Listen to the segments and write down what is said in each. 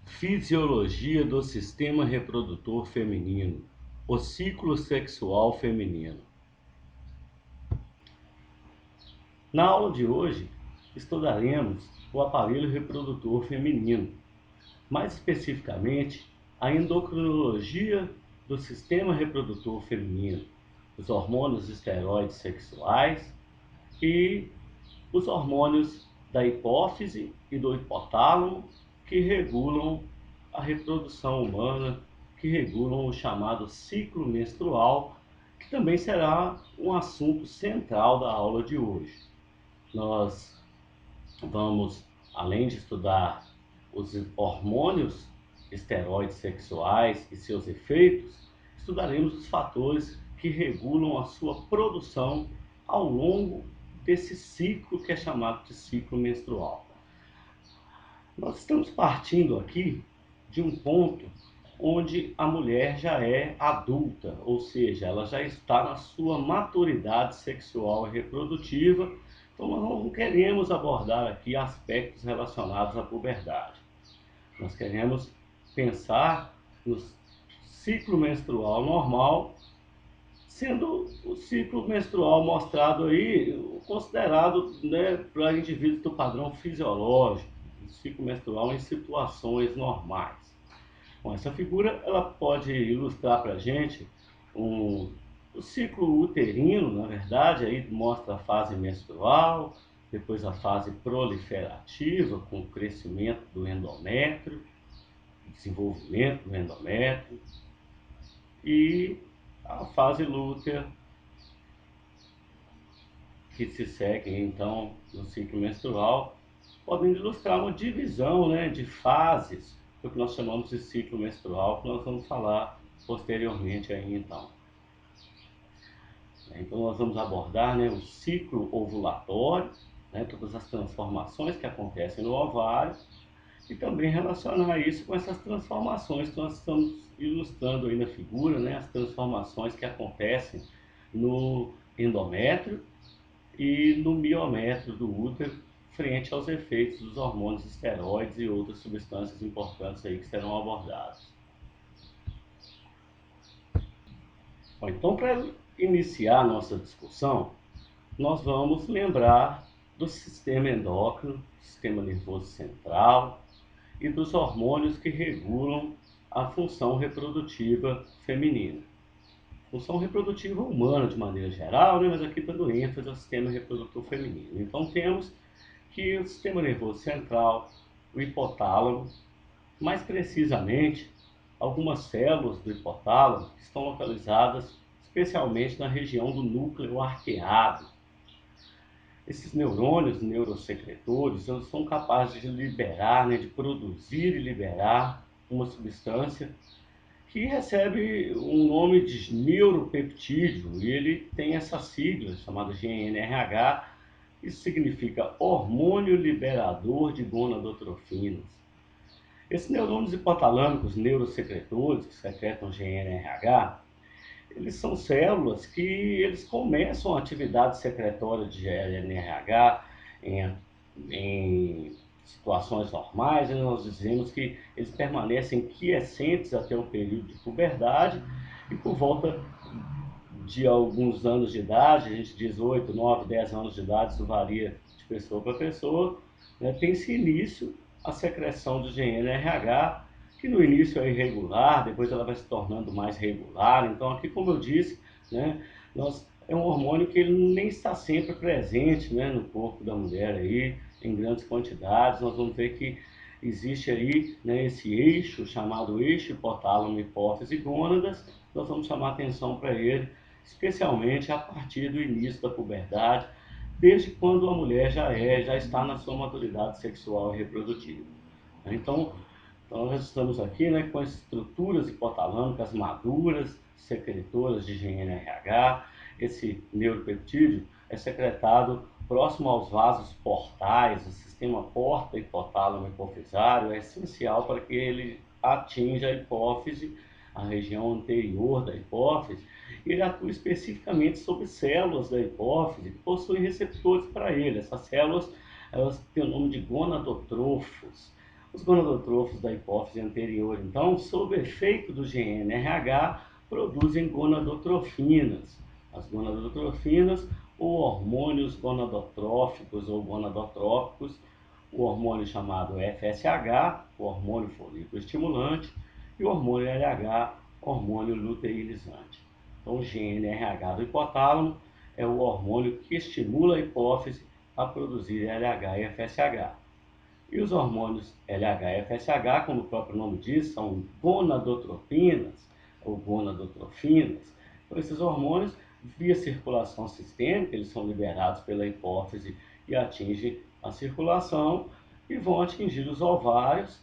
Fisiologia do sistema reprodutor feminino, o ciclo sexual feminino. Na aula de hoje, estudaremos o aparelho reprodutor feminino, mais especificamente a endocrinologia do sistema reprodutor feminino, os hormônios esteroides sexuais e os hormônios da hipófise e do hipotálamo que regulam a reprodução humana, que regulam o chamado ciclo menstrual, que também será um assunto central da aula de hoje. Nós vamos, além de estudar os hormônios esteroides sexuais e seus efeitos, estudaremos os fatores que regulam a sua produção ao longo desse ciclo que é chamado de ciclo menstrual. Nós estamos partindo aqui de um ponto onde a mulher já é adulta, ou seja, ela já está na sua maturidade sexual e reprodutiva. Então nós não queremos abordar aqui aspectos relacionados à puberdade. Nós queremos pensar no ciclo menstrual normal, sendo o ciclo menstrual mostrado aí, considerado, para indivíduos do padrão fisiológico, o ciclo menstrual em situações normais. Bom, essa figura ela pode ilustrar para a gente o ciclo uterino, na verdade, aí mostra a fase menstrual, depois a fase proliferativa, com o crescimento do endométrio, desenvolvimento do endométrio, e a fase lútea, que se segue então no ciclo menstrual, podem ilustrar uma divisão, de fases do que nós chamamos de ciclo menstrual, que nós vamos falar posteriormente aí então. Então nós vamos abordar o ciclo ovulatório, todas as transformações que acontecem no ovário, e também relacionar isso com essas transformações que nós estamos ilustrando aí na figura, as transformações que acontecem no endométrio e no miométrio do útero, frente aos efeitos dos hormônios esteroides e outras substâncias importantes aí que serão abordadas. Bom, então, para iniciar a nossa discussão, nós vamos lembrar do sistema endócrino, sistema nervoso central e dos hormônios que regulam a função reprodutiva feminina. Função reprodutiva humana de maneira geral, mas aqui dando ênfase ao sistema reprodutor feminino. Então temos que o sistema nervoso central, o hipotálamo, mais precisamente, algumas células do hipotálamo estão localizadas especialmente na região do núcleo arqueado. Esses neurônios neurosecretores, eles são capazes de liberar, de produzir e liberar uma substância que recebe um nome de neuropeptídeo, e ele tem essa sigla chamada GNRH, que significa hormônio liberador de gonadotrofinas. Esses neurônios hipotalâmicos neurosecretores, que secretam GNRH, eles são células que eles começam a atividade secretória de GNRH em situações normais, nós dizemos que eles permanecem quiescentes até o período de puberdade, e por volta de alguns anos de idade, a gente diz 8, 9, 10 anos de idade, isso varia de pessoa para pessoa, tem-se início a secreção de GNRH, que no início é irregular, depois ela vai se tornando mais regular. Então aqui, como eu disse, é um hormônio que ele nem está sempre presente no corpo da mulher aí, em grandes quantidades. Nós vamos ver que existe aí esse eixo chamado eixo hipotálamo, hipófise e gônadas. Nós vamos chamar atenção para ele, especialmente a partir do início da puberdade, desde quando a mulher já está na sua maturidade sexual e reprodutiva. Então nós estamos aqui com as estruturas hipotalâmicas maduras, secretoras de GNRH. Esse neuropeptídeo é secretado próximo aos vasos portais, o sistema porta hipotálamo hipofisário é essencial para que ele atinja a hipófise, a região anterior da hipófise, e ele atua especificamente sobre células da hipófise que possuem receptores para ele. Essas células, elas têm o nome de gonadotrofos. Os gonadotrófos da hipófise anterior, então, sob efeito do GNRH, produzem gonadotrofinas. As gonadotrofinas, ou hormônios gonadotróficos ou gonadotrópicos, o hormônio chamado FSH, o hormônio folículo estimulante, e o hormônio LH, hormônio luteinizante. Então, o GNRH do hipotálamo é o hormônio que estimula a hipófise a produzir LH e FSH. E os hormônios LH e FSH, como o próprio nome diz, são gonadotropinas ou gonadotrofinas. Então, esses hormônios, via circulação sistêmica, eles são liberados pela hipófise e atingem a circulação e vão atingir os ovários.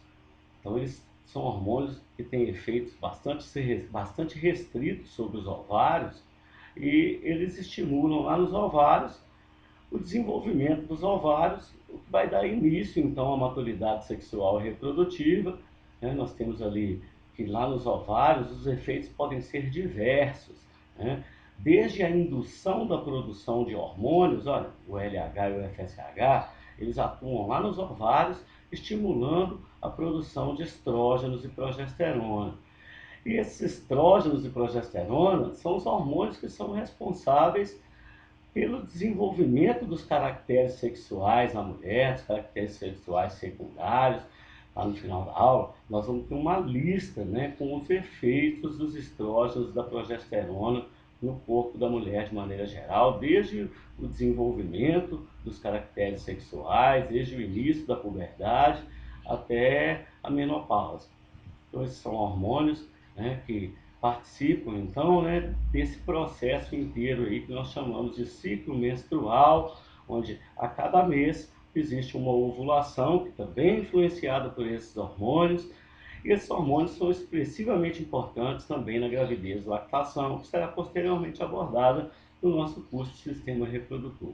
Então, eles são hormônios que têm efeitos bastante restritos sobre os ovários e eles estimulam lá nos ovários o desenvolvimento dos ovários, o que vai dar início, então, à maturidade sexual e reprodutiva. Né? Nós temos ali que lá nos ovários os efeitos podem ser diversos, né? Desde a indução da produção de hormônios, olha, o LH e o FSH, eles atuam lá nos ovários, estimulando a produção de estrógenos e progesterona. E esses estrógenos e progesterona são os hormônios que são responsáveis pelo desenvolvimento dos caracteres sexuais na mulher, dos caracteres sexuais secundários. Lá no final da aula, nós vamos ter uma lista, né, com os efeitos dos estrógenos e da progesterona no corpo da mulher de maneira geral, desde o desenvolvimento dos caracteres sexuais, desde o início da puberdade até a menopausa. Então, esses são hormônios, né, que participam, então, né, desse processo inteiro aí que nós chamamos de ciclo menstrual, onde a cada mês existe uma ovulação que também é influenciada por esses hormônios, e esses hormônios são expressivamente importantes também na gravidez e lactação, que será posteriormente abordada no nosso curso de sistema reprodutor.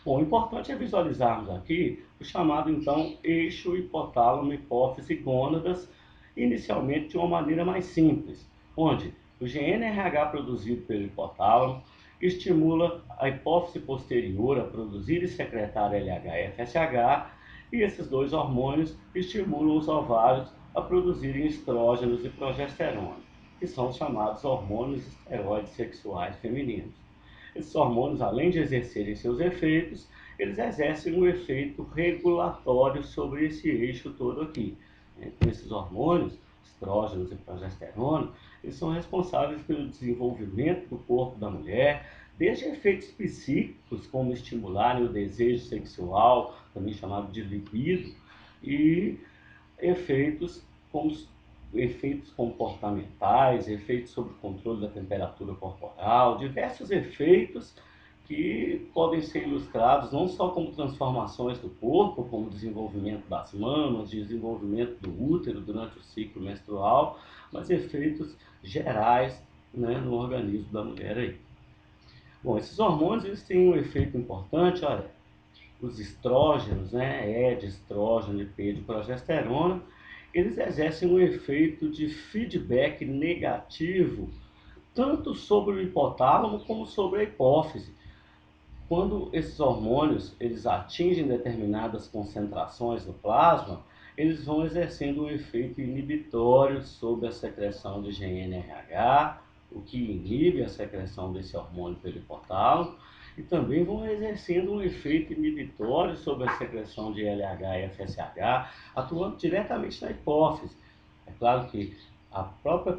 Bom, o importante é visualizarmos aqui o chamado, então, eixo hipotálamo, hipófise, gônadas, inicialmente de uma maneira mais simples, onde o GNRH produzido pelo hipotálamo estimula a hipófise posterior a produzir e secretar LH e FSH, e esses dois hormônios estimulam os ovários a produzirem estrógenos e progesterona, que são os chamados hormônios esteroides sexuais femininos. Esses hormônios, além de exercerem seus efeitos, eles exercem um efeito regulatório sobre esse eixo todo aqui. Então, esses hormônios, estrógenos e progesterona, eles são responsáveis pelo desenvolvimento do corpo da mulher, desde efeitos psíquicos, como estimularem o desejo sexual, também chamado de libido, e efeitos como efeitos comportamentais, efeitos sobre o controle da temperatura corporal, diversos efeitos que podem ser ilustrados não só como transformações do corpo, como desenvolvimento das mamas, desenvolvimento do útero durante o ciclo menstrual, mas efeitos gerais, né, no organismo da mulher aí. Bom, esses hormônios eles têm um efeito importante, olha, os estrógenos, né, E de estrógeno e P de progesterona, eles exercem um efeito de feedback negativo tanto sobre o hipotálamo como sobre a hipófise. Quando esses hormônios eles atingem determinadas concentrações no plasma, eles vão exercendo um efeito inibitório sobre a secreção de GNRH, o que inibe a secreção desse hormônio pelo hipotálamo, e também vão exercendo um efeito inibitório sobre a secreção de LH e FSH, atuando diretamente na hipófise. É claro que a própria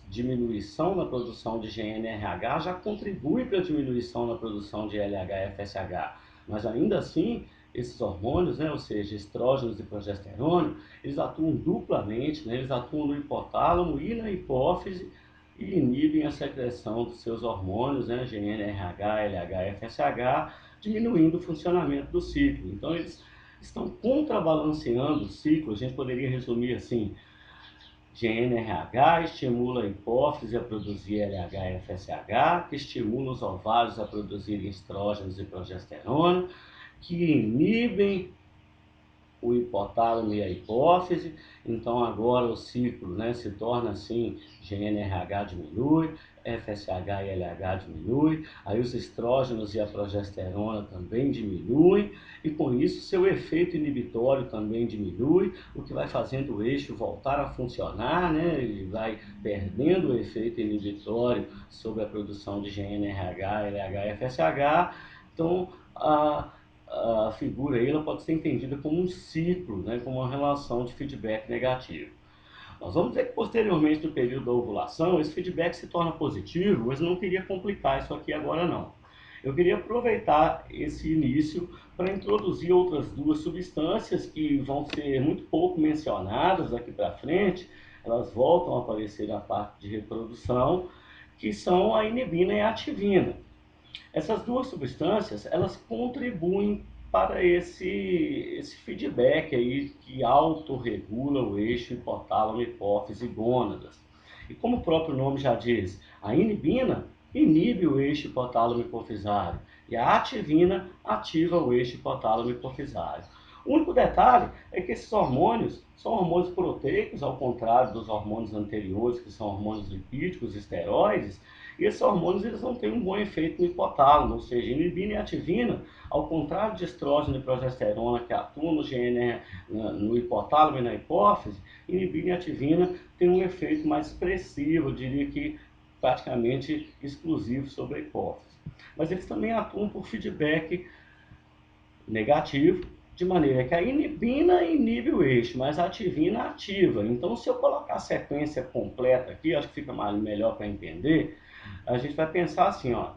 diminuição na produção de GNRH já contribui para a diminuição na produção de LH e FSH, mas ainda assim, esses hormônios, né, ou seja, estrógenos e progesterona, eles atuam duplamente, né, eles atuam no hipotálamo e na hipófise e inibem a secreção dos seus hormônios, né, GNRH, LH e FSH, diminuindo o funcionamento do ciclo. Então, eles estão contrabalanceando o ciclo, a gente poderia resumir assim: GNRH estimula a hipófise a produzir LH e FSH, que estimula os ovários a produzirem estrógenos e progesterona, que inibem o hipotálamo e a hipófise. Então agora o ciclo, né, se torna assim, GNRH diminui, FSH e LH diminui, aí os estrógenos e a progesterona também diminuem, e com isso seu efeito inibitório também diminui, o que vai fazendo o eixo voltar a funcionar, né? Ele vai perdendo o efeito inibitório sobre a produção de GNRH, LH e FSH. Então, a figura aí ela pode ser entendida como um ciclo, né? Como uma relação de feedback negativo. Nós vamos ver que posteriormente, no período da ovulação, esse feedback se torna positivo, mas eu não queria complicar isso aqui agora não. Eu queria aproveitar esse início para introduzir outras duas substâncias que vão ser muito pouco mencionadas daqui para frente, elas voltam a aparecer na parte de reprodução, que são a inibina e a ativina. Essas duas substâncias, elas contribuem para esse feedback aí que autorregula o eixo hipotálamo, hipófise e gônadas. E como o próprio nome já diz, a inibina inibe o eixo hipotálamo hipofisário e a ativina ativa o eixo hipotálamo hipofisário. O único detalhe é que esses hormônios são hormônios proteicos, ao contrário dos hormônios anteriores, que são hormônios lipídicos, esteroides, e esses hormônios eles não têm um bom efeito no hipotálamo, ou seja, inibina e ativina, ao contrário de estrógeno e progesterona que atuam no hipotálamo e na hipófise, inibina e ativina têm um efeito mais expressivo, eu diria que praticamente exclusivo sobre a hipófise. Mas eles também atuam por feedback negativo, de maneira que a inibina inibe o eixo, mas a ativina ativa. Então, se eu colocar a sequência completa aqui, acho que fica melhor para entender, a gente vai pensar assim, ó,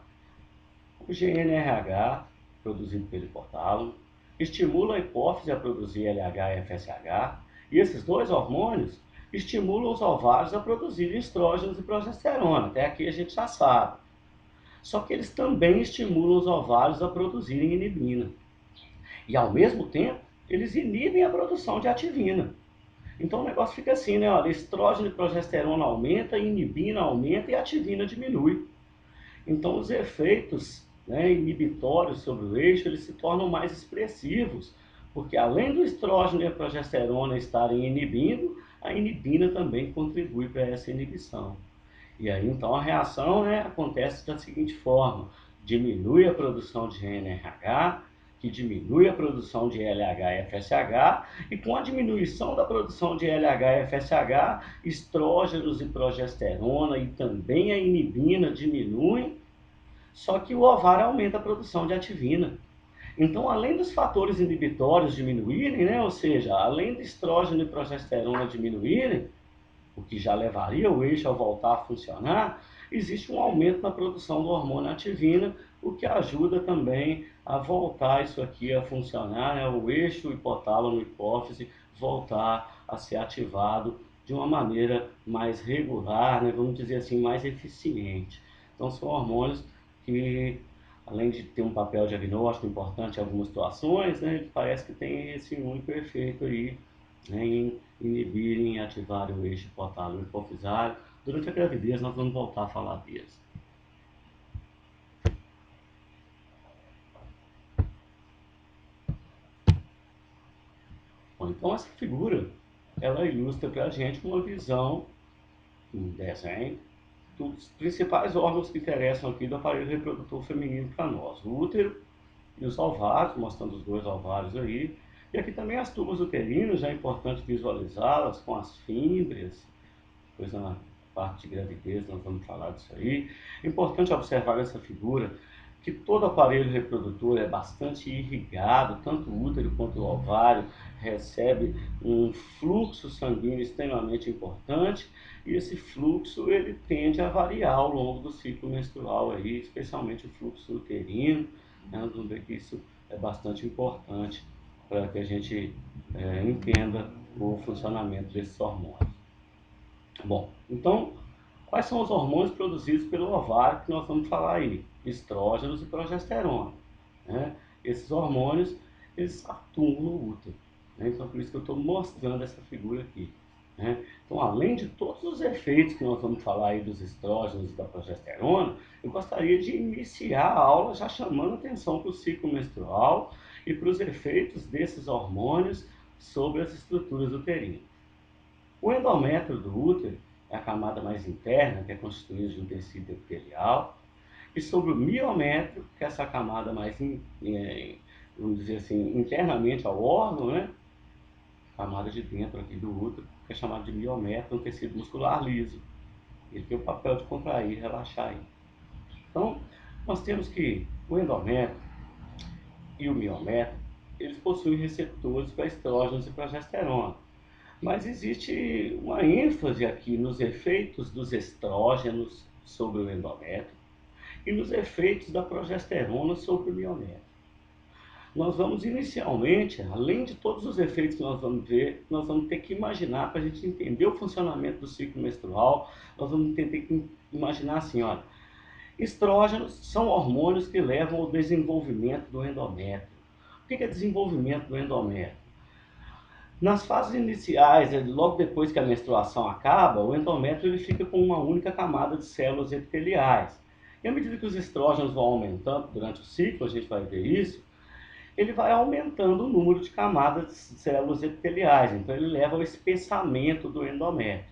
o GNRH, produzido pelo hipotálamo, estimula a hipófise a produzir LH e FSH, e esses dois hormônios estimulam os ovários a produzir estrógenos e progesterona, até aqui a gente já sabe. Só que eles também estimulam os ovários a produzirem inibina. E ao mesmo tempo, eles inibem a produção de ativina. Então o negócio fica assim, né? Olha, estrógeno e progesterona aumenta, inibina aumenta e a ativina diminui. Então os efeitos, né, inibitórios sobre o eixo, eles se tornam mais expressivos, porque além do estrógeno e a progesterona estarem inibindo, a inibina também contribui para essa inibição. E aí então a reação, né, acontece da seguinte forma: diminui a produção de GNRH, que diminui a produção de LH e FSH, e com a diminuição da produção de LH e FSH, estrógenos e progesterona e também a inibina diminuem, só que o ovário aumenta a produção de ativina. Então, além dos fatores inibitórios diminuírem, né, ou seja, além do estrógeno e progesterona diminuírem, o que já levaria o eixo a voltar a funcionar, existe um aumento na produção do hormônio ativina, o que ajuda também a voltar isso aqui a funcionar, né? O eixo hipotálamo-hipófise voltar a ser ativado de uma maneira mais regular, né? Vamos dizer assim, mais eficiente. Então são hormônios que, além de ter um papel diagnóstico importante em algumas situações, né, parece que tem esse único efeito aí, né, em inibirem e ativarem o eixo hipotálamo hipofisário. Durante a gravidez nós vamos voltar a falar deles. Bom, então essa figura, ela ilustra para a gente uma visão, um desenho, dos principais órgãos que interessam aqui do aparelho reprodutor feminino para nós. O útero e os ovários, mostrando os dois ovários aí. E aqui também as tubas uterinas, já é importante visualizá-las com as fímbrias, depois na parte de gravidez nós vamos falar disso aí. É importante observar nessa figura que todo aparelho reprodutor é bastante irrigado, tanto o útero quanto o ovário recebe um fluxo sanguíneo extremamente importante, e esse fluxo ele tende a variar ao longo do ciclo menstrual aí, especialmente o fluxo uterino, né? Nós vamos ver que isso é bastante importante para que a gente entenda o funcionamento desses hormônios. Bom, então, quais são os hormônios produzidos pelo ovário que nós vamos falar aí? Estrógenos e progesterona, né? Esses hormônios, eles atuam no útero, né? Então, por isso que eu estou mostrando essa figura aqui, né? Então, além de todos os efeitos que nós vamos falar aí dos estrógenos e da progesterona, eu gostaria de iniciar a aula já chamando atenção para o ciclo menstrual e para os efeitos desses hormônios sobre as estruturas uterinas. O endométrio do útero, é a camada mais interna, que é constituída de um tecido epitelial, e sobre o miométrio, que é essa camada mais, vamos dizer assim, internamente ao órgão, né? Camada de dentro aqui do útero, que é chamada de miométrio, um tecido muscular liso. Ele tem o papel de contrair e relaxar aí. Então, nós temos que o endométrio e o miométrio, eles possuem receptores para estrógenos e progesterona. Mas existe uma ênfase aqui nos efeitos dos estrógenos sobre o endométrio e nos efeitos da progesterona sobre o miométrio. Nós vamos inicialmente, além de todos os efeitos que nós vamos ver, nós vamos ter que imaginar, para a gente entender o funcionamento do ciclo menstrual, nós vamos ter que imaginar assim, olha, estrógenos são hormônios que levam ao desenvolvimento do endométrio. O que é desenvolvimento do endométrio? Nas fases iniciais, logo depois que a menstruação acaba, o endométrio ele fica com uma única camada de células epiteliais. E à medida que os estrógenos vão aumentando durante o ciclo, a gente vai ver isso, ele vai aumentando o número de camadas de células epiteliais. Então ele leva ao espessamento do endométrio.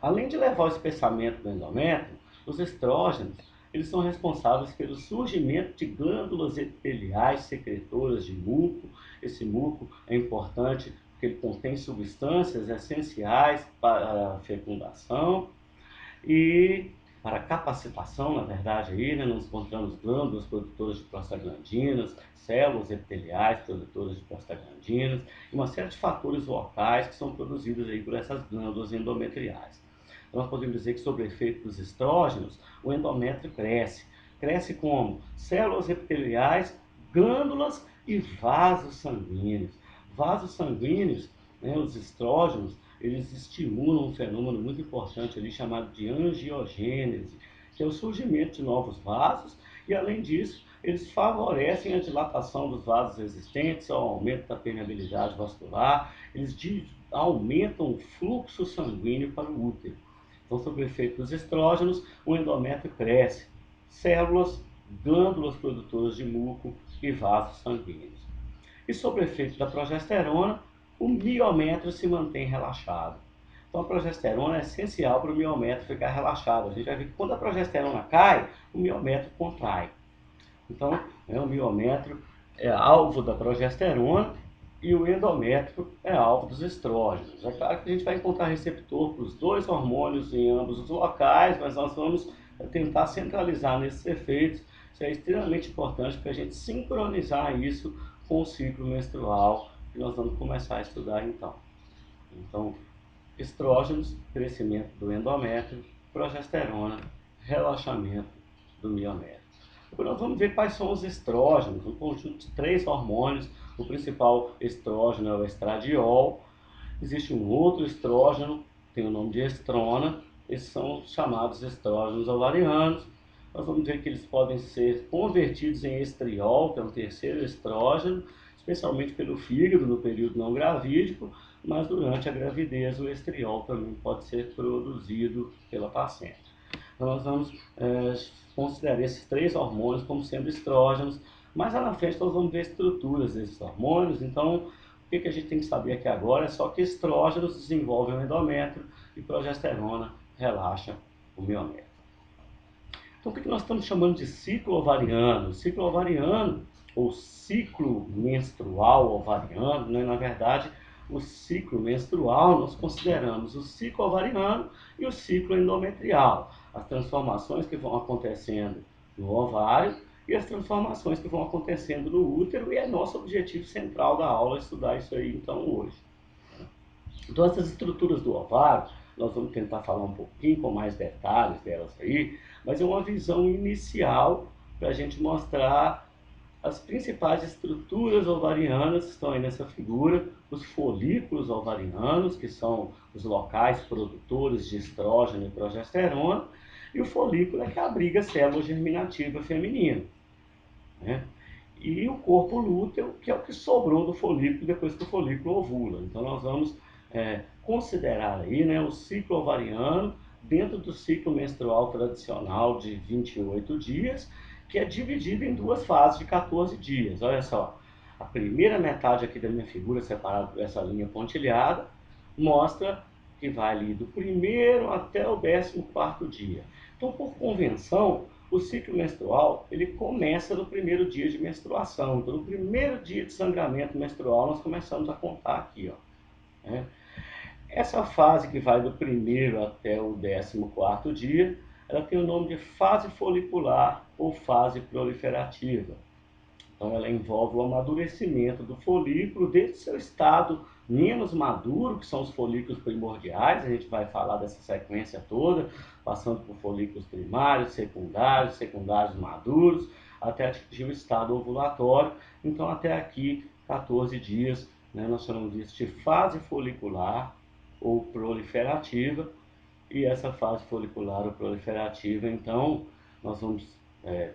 Além de levar ao espessamento do endométrio, os estrógenos eles são responsáveis pelo surgimento de glândulas epiteliais secretoras de muco. Esse muco é importante porque ele contém substâncias essenciais para a fecundação e para a capacitação, na verdade, aí, né, nós encontramos glândulas produtoras de prostaglandinas, células epiteliais produtoras de prostaglandinas e uma série de fatores locais que são produzidos aí por essas glândulas endometriais. Então, nós podemos dizer que, sob o efeito dos estrógenos, o endométrio cresce. Cresce como? Células epiteliais, glândulas e vasos sanguíneos. Vasos sanguíneos, né, os estrógenos, eles estimulam um fenômeno muito importante ali chamado de angiogênese, que é o surgimento de novos vasos, e além disso, eles favorecem a dilatação dos vasos existentes, o aumento da permeabilidade vascular, eles aumentam o fluxo sanguíneo para o útero. Então, sob o efeito dos estrógenos, o endométrio cresce, células, glândulas produtoras de muco e vasos sanguíneos. E sob o efeito da progesterona, o miométrio se mantém relaxado. Então a progesterona é essencial para o miométrio ficar relaxado. A gente vai ver que quando a progesterona cai, o miométrio contrai. Então, o miométrio é alvo da progesterona e o endométrio é alvo dos estrógenos. É claro que a gente vai encontrar receptor para os dois hormônios em ambos os locais, mas nós vamos tentar centralizar nesses efeitos. Isso é extremamente importante para a gente sincronizar isso com o ciclo menstrual, que nós vamos começar a estudar então. Então, estrógenos, crescimento do endométrio, progesterona, relaxamento do miométrio. Agora nós vamos ver quais são os estrógenos, um conjunto de 3 hormônios. O principal estrógeno é o estradiol. Existe um outro estrógeno, tem o nome de estrona. Esses são chamados estrógenos ovarianos. Nós vamos ver que eles podem ser convertidos em estriol, que é um terceiro estrógeno, especialmente pelo fígado no período não gravídico, mas durante a gravidez o estriol também pode ser produzido pela paciente. Então nós vamos considerar esses 3 hormônios como sendo estrógenos, mas lá na frente nós vamos ver estruturas desses hormônios. Então o que a gente tem que saber aqui agora é só que estrógenos desenvolvem o endométrio e progesterona relaxa o miométrio. Então, o que nós estamos chamando de ciclo ovariano? Ciclo ovariano, ou ciclo menstrual ovariano, né? Na verdade, o ciclo menstrual nós consideramos o ciclo ovariano e o ciclo endometrial. As transformações que vão acontecendo no ovário e as transformações que vão acontecendo no útero, e é nosso objetivo central da aula estudar isso aí, então, hoje. Então, essas estruturas do ovário, nós vamos tentar falar um pouquinho com mais detalhes delas aí, mas é uma visão inicial para a gente mostrar as principais estruturas ovarianas que estão aí nessa figura, os folículos ovarianos, que são os locais produtores de estrógeno e progesterona, e o folículo é que abriga a célula germinativa feminina, né? E o corpo lúteo, que é o que sobrou do folículo depois que o folículo ovula. Então nós vamos considerar aí, né, o ciclo ovariano dentro do ciclo menstrual tradicional de 28 dias, que é dividido em 2 fases de 14 dias. Olha só, a primeira metade aqui da minha figura, separada por essa linha pontilhada, mostra que vai ali do primeiro até o 14º dia. Então, por convenção, o ciclo menstrual ele começa no primeiro dia de menstruação. Então, no primeiro dia de sangramento menstrual, nós começamos a contar aqui, ó, né? Essa fase que vai do primeiro até o 14º dia, ela tem o nome de fase folicular ou fase proliferativa. Então, ela envolve o amadurecimento do folículo desde seu estado menos maduro, que são os folículos primordiais. A gente vai falar dessa sequência toda, passando por folículos primários, secundários maduros, até atingir o estado ovulatório. Então, até aqui, 14 dias, né, nós chamamos isso de fase folicular ou proliferativa. E essa fase folicular ou proliferativa, então, nós vamos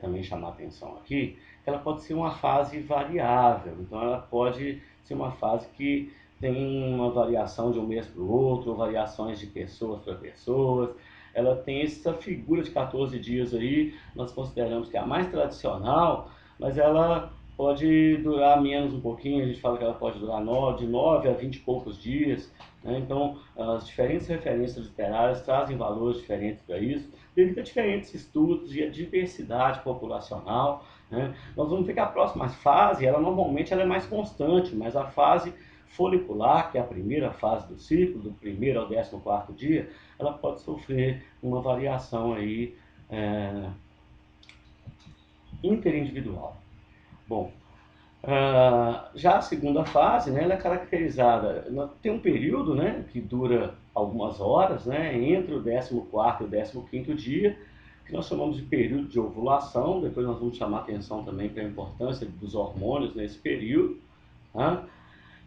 também chamar atenção aqui, que ela pode ser uma fase variável. Então, ela pode ser uma fase que tem uma variação de um mês para o outro, ou variações de pessoas para pessoas. Ela tem essa figura de 14 dias aí, nós consideramos que é a mais tradicional, mas ela pode durar menos um pouquinho. A gente fala que ela pode durar de 9 a 20 e poucos dias, né? Então, as diferentes referências literárias trazem valores diferentes para isso, devido a diferentes estudos e a diversidade populacional, né? Nós vamos ver que a próxima fase, ela normalmente ela é mais constante, mas a fase folicular, que é a primeira fase do ciclo, do primeiro ao 14º dia, ela pode sofrer uma variação aí interindividual. Bom, já a segunda fase, né, ela é caracterizada, tem um período, né, que dura algumas horas, né, entre o 14º e o 15º dia, que nós chamamos de período de ovulação. Depois nós vamos chamar atenção também para a importância dos hormônios nesse período, tá?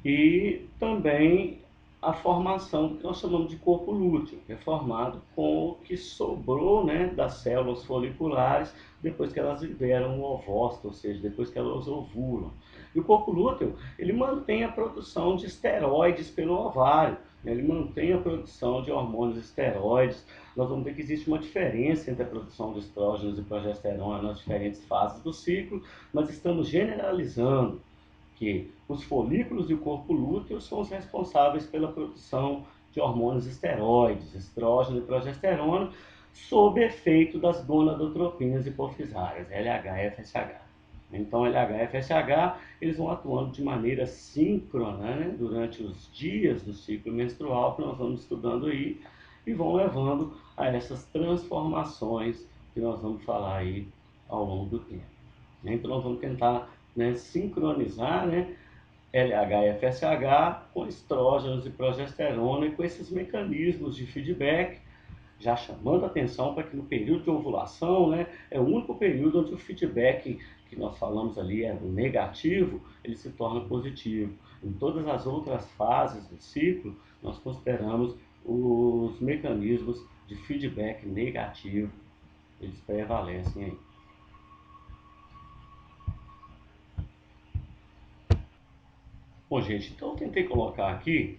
E também a formação do que nós chamamos de corpo lúteo, que é formado com o que sobrou, né, das células foliculares depois que elas liberam o ovócito, ou seja, depois que elas ovulam. E o corpo lúteo, ele mantém a produção de esteroides pelo ovário, né? Ele mantém a produção de hormônios esteroides. Nós vamos ver que existe uma diferença entre a produção de estrógenos e progesterona nas diferentes fases do ciclo, mas estamos generalizando que os folículos e o corpo lúteo são os responsáveis pela produção de hormônios esteroides, estrógeno e progesterona, sob efeito das gonadotropinas hipofisárias, LH e FSH. Então, LH e FSH, eles vão atuando de maneira síncrona, né, durante os dias do ciclo menstrual, que nós vamos estudando aí, e vão levando a essas transformações que nós vamos falar aí ao longo do tempo. Então, nós vamos tentar, né, sincronizar, né, LH e FSH com estrógenos e progesterona, e com esses mecanismos de feedback, já chamando a atenção para que no período de ovulação, né, é o único período onde o feedback que nós falamos ali é negativo, ele se torna positivo. Em todas as outras fases do ciclo, nós consideramos os mecanismos de feedback negativo, eles prevalecem aí. Bom, gente, então eu tentei colocar aqui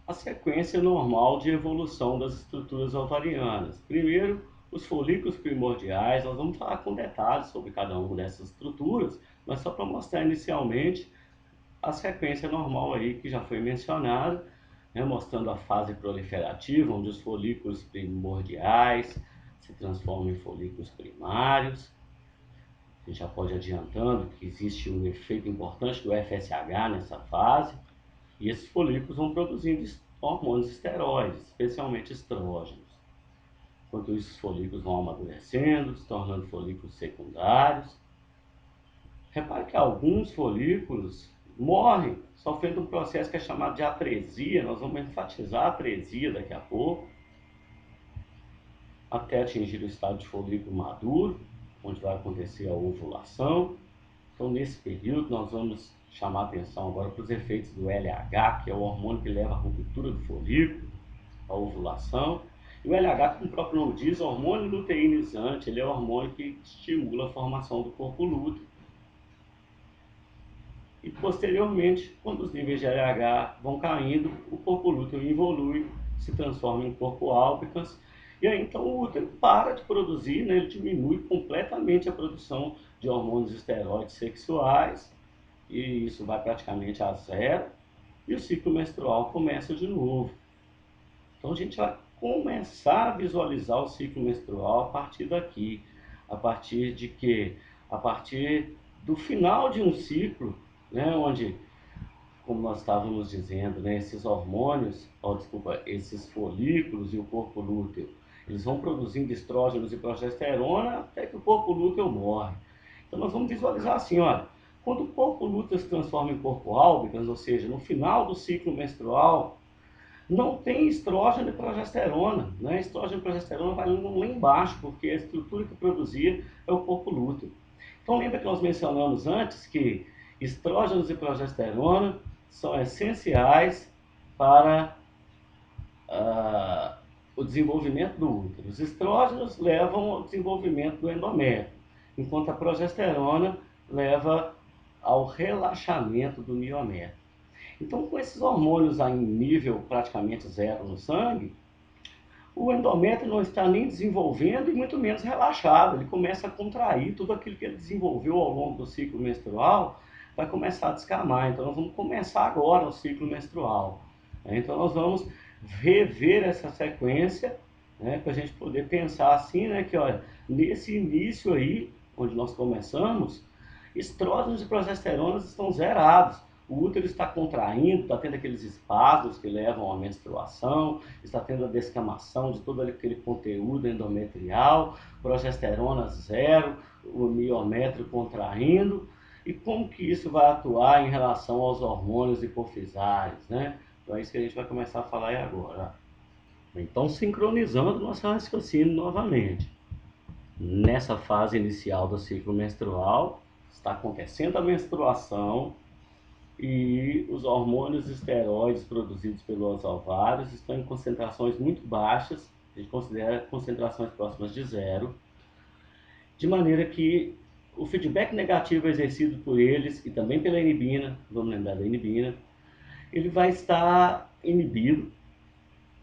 a sequência normal de evolução das estruturas ovarianas. Primeiro, os folículos primordiais. Nós vamos falar com detalhes sobre cada uma dessas estruturas, mas só para mostrar inicialmente a sequência normal aí que já foi mencionada, né, mostrando a fase proliferativa, onde os folículos primordiais se transformam em folículos primários. A gente já pode ir adiantando que existe um efeito importante do FSH nessa fase, e esses folículos vão produzindo hormônios esteroides, especialmente estrógenos. Enquanto isso, os folículos vão amadurecendo, se tornando folículos secundários. Repare que alguns folículos morrem sofrendo um processo que é chamado de atresia. Nós vamos enfatizar a atresia daqui a pouco, até atingir o estado de folículo maduro, onde vai acontecer a ovulação. Então, nesse período, nós vamos chamar atenção agora para os efeitos do LH, que é o hormônio que leva à ruptura do folículo, à ovulação. E o LH, como o próprio nome diz, é hormônio luteinizante, ele é o hormônio que estimula a formação do corpo lúteo. E posteriormente, quando os níveis de LH vão caindo, o corpo lúteo evolui, se transforma em corpo albicans, e aí então o útero para de produzir, né? Ele diminui completamente a produção de hormônios esteroides sexuais, e isso vai praticamente a zero, e o ciclo menstrual começa de novo. Então a gente vai começar a visualizar o ciclo menstrual a partir daqui, a partir de que? A partir do final de um ciclo, né, onde, como nós estávamos dizendo, né, esses hormônios, esses folículos e o corpo lúteo, eles vão produzindo estrógenos e progesterona até que o corpo lúteo morre. Então nós vamos visualizar assim, olha, quando o corpo lúteo se transforma em corpo álbicans, ou seja, no final do ciclo menstrual, não tem estrógeno e progesterona, né? Estrógeno e progesterona vai lá embaixo, porque a estrutura que produzia é o corpo lúteo. Então lembra que nós mencionamos antes que estrógenos e progesterona são essenciais para o desenvolvimento do útero. Os estrógenos levam ao desenvolvimento do endométrio, enquanto a progesterona leva ao relaxamento do miométrio. Então, com esses hormônios em nível praticamente zero no sangue, o endométrio não está nem desenvolvendo e muito menos relaxado. Ele começa a contrair tudo aquilo que ele desenvolveu ao longo do ciclo menstrual, vai começar a descamar. Então, nós vamos começar agora o ciclo menstrual. Então, nós vamos rever essa sequência, né, para a gente poder pensar assim, né, que olha, nesse início aí, onde nós começamos, estrógenos e progesteronas estão zerados. O útero está contraindo, está tendo aqueles espasmos que levam à menstruação, está tendo a descamação de todo aquele conteúdo endometrial, progesterona zero, o miométrio contraindo. E como que isso vai atuar em relação aos hormônios hipofisários, né? Então é isso que a gente vai começar a falar aí agora. Então, sincronizando nosso raciocínio novamente. Nessa fase inicial do ciclo menstrual, está acontecendo a menstruação e os hormônios esteroides produzidos pelos ovários estão em concentrações muito baixas, a gente considera concentrações próximas de zero, de maneira que o feedback negativo exercido por eles e também pela inibina, vamos lembrar da inibina, ele vai estar inibido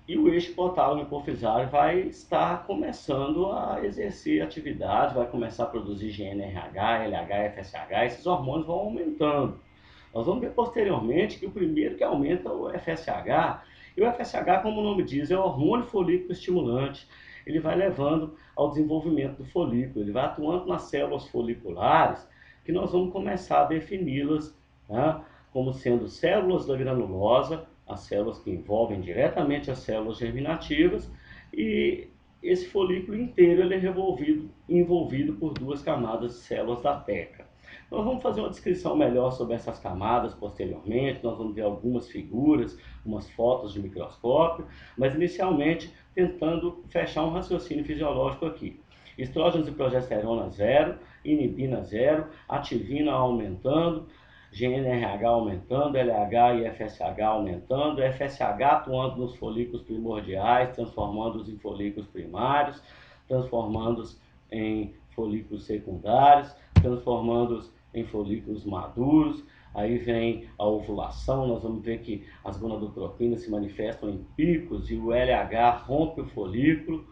e o eixo hipotálamo hipofisário vai estar começando a exercer atividade, vai começar a produzir GnRH, LH, FSH, esses hormônios vão aumentando. Nós vamos ver posteriormente que o primeiro que aumenta é o FSH, e o FSH, como o nome diz, é o hormônio folículo estimulante. Ele vai levando ao desenvolvimento do folículo, ele vai atuando nas células foliculares, que nós vamos começar a defini-las, né, como sendo células da granulosa, as células que envolvem diretamente as células germinativas, e esse folículo inteiro ele é envolvido por duas camadas de células da teca. Nós vamos fazer uma descrição melhor sobre essas camadas posteriormente, nós vamos ver algumas figuras, umas fotos de microscópio, mas inicialmente tentando fechar um raciocínio fisiológico aqui. Estrógenos e progesterona zero, inibina zero, ativina aumentando, GnRH aumentando, LH e FSH aumentando, FSH atuando nos folículos primordiais, transformando-os em folículos primários, transformando-os em folículos secundários, transformando-os em folículos maduros. Aí vem a ovulação, nós vamos ver que as gonadotropinas se manifestam em picos e o LH rompe o folículo.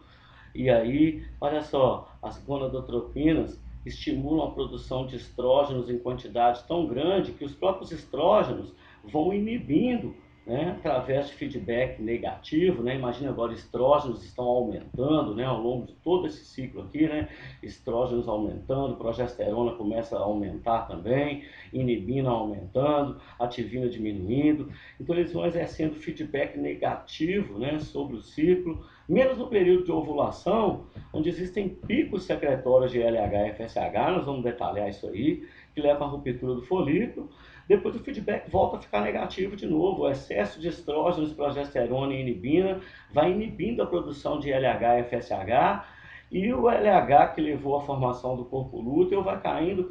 E aí, olha só, as gonadotropinas estimulam a produção de estrógenos em quantidade tão grande que os próprios estrógenos vão inibindo, né, através de feedback negativo, né? Imagina agora, estrógenos estão aumentando, né, ao longo de todo esse ciclo aqui, né? Estrógenos aumentando, progesterona começa a aumentar também, inibina aumentando, ativina diminuindo. Então eles vão exercendo feedback negativo, né, sobre o ciclo, menos no período de ovulação, onde existem picos secretórios de LH e FSH, nós vamos detalhar isso aí, que leva à ruptura do folículo. Depois o feedback volta a ficar negativo de novo, o excesso de estrógenos, progesterona e inibina vai inibindo a produção de LH e FSH, e o LH que levou à formação do corpo lúteo vai caindo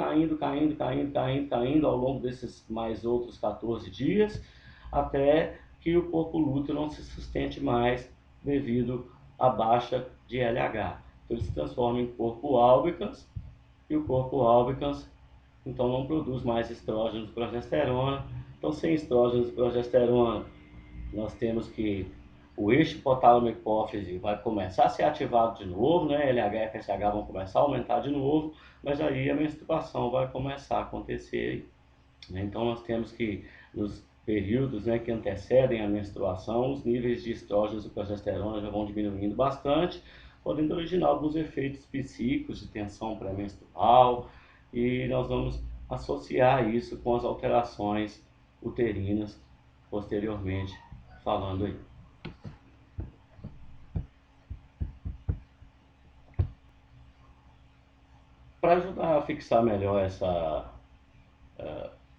ao longo desses mais outros 14 dias, até que o corpo lúteo não se sustente mais devido à baixa de LH. Então ele se transforma em corpo albicans, e o corpo albicans então não produz mais estrógenos e progesterona. Então, sem estrógenos e progesterona, nós temos que o eixo hipotálamo-hipófise vai começar a ser ativado de novo, né? LH e FSH vão começar a aumentar de novo, mas aí a menstruação vai começar a acontecer. Né? Então, nós temos que nos períodos, né, que antecedem a menstruação, os níveis de estrógenos e progesterona já vão diminuindo bastante, podendo originar alguns efeitos psíquicos de tensão pré-menstrual, e nós vamos associar isso com as alterações uterinas posteriormente, falando aí. Para ajudar a fixar melhor essa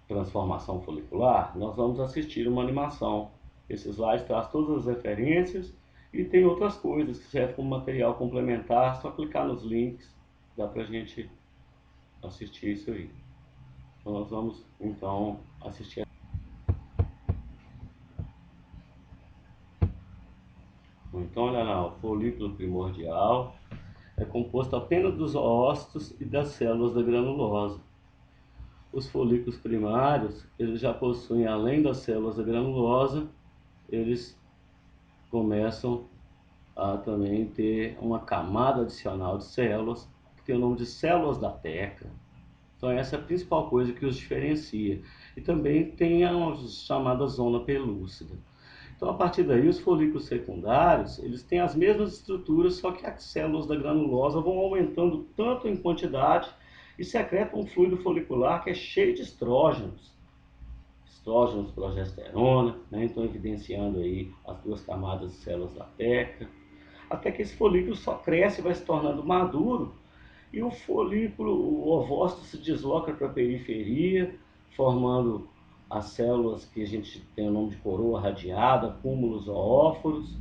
transformação folicular, nós vamos assistir uma animação. Esse slide traz todas as referências e tem outras coisas que servem como material complementar, só clicar nos links, dá para a gente assistir isso aí. Então nós vamos então assistir. Então olha lá, o folículo primordial é composto apenas dos oócitos e das células da granulosa. Os folículos primários, eles já possuem, além das células da granulosa, eles começam a também ter uma camada adicional de células, que tem o nome de células da teca. Então essa é a principal coisa que os diferencia. E também tem a chamada zona pelúcida. Então a partir daí os folículos secundários, eles têm as mesmas estruturas, só que as células da granulosa vão aumentando tanto em quantidade e secretam um fluido folicular que é cheio de estrógenos, progesterona, né? Então evidenciando aí as duas camadas de células da teca, até que esse folículo só cresce e vai se tornando maduro, e o folículo, o ovócito, se desloca para a periferia, formando as células que a gente tem o nome de coroa radiada, cúmulos oóforos,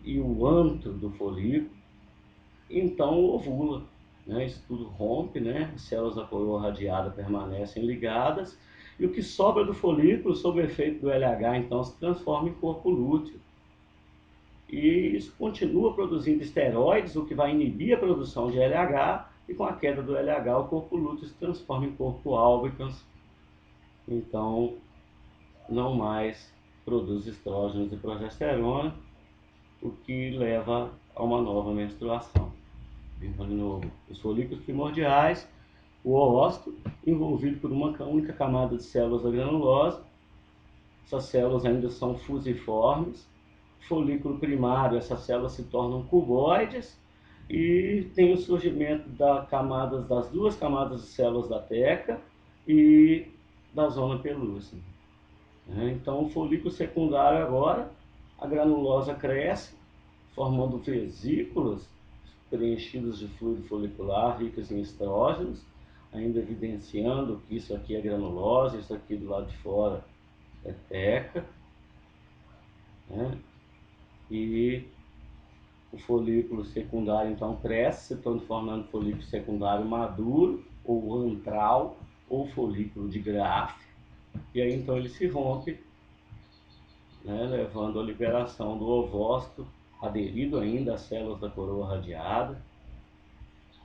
e o antro do folículo, então ovula. Né? Isso tudo rompe, né? As células da coroa radiada permanecem ligadas, e o que sobra do folículo, sob o efeito do LH, então se transforma em corpo lúteo. E isso continua produzindo esteroides, o que vai inibir a produção de LH, e com a queda do LH o corpo lúteo se transforma em corpo albicans, então não mais produz estrógenos e progesterona, o que leva a uma nova menstruação. Então, de novo, os folículos primordiais, o oócito, envolvido por uma única camada de células da granulosa, essas células ainda são fusiformes. Folículo primário, essas células se tornam cuboides, e tem o surgimento das duas camadas de células da teca e da zona pelúcida. Então o folículo secundário agora, a granulosa cresce, formando vesículas preenchidas de fluido folicular, ricas em estrógenos, ainda evidenciando que isso aqui é granulosa, isso aqui do lado de fora é teca, né? E o folículo secundário então cresce, se tornando folículo secundário maduro, ou antral, ou folículo de Graafi, e aí então ele se rompe, né, levando à liberação do ovócito, aderido ainda às células da coroa radiada,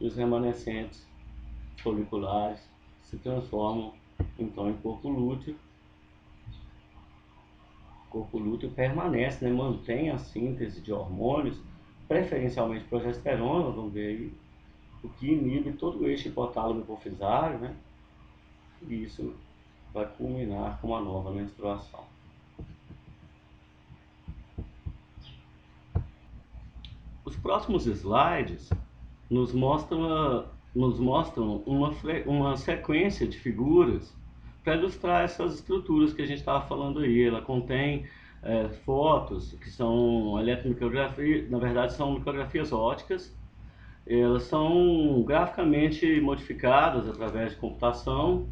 e os remanescentes foliculares se transformam então em corpo lúteo. O corpo lúteo permanece, né, mantém a síntese de hormônios, preferencialmente progesterona, vamos ver aí, o que inibe todo o eixo hipotálamo hipofisário, né? E isso vai culminar com uma nova menstruação. Os próximos slides nos mostram uma sequência de figuras para ilustrar essas estruturas que a gente estava falando aí. Ela contém fotos que são eletromicrografia, na verdade são micrografias ópticas. Elas são graficamente modificadas através de computação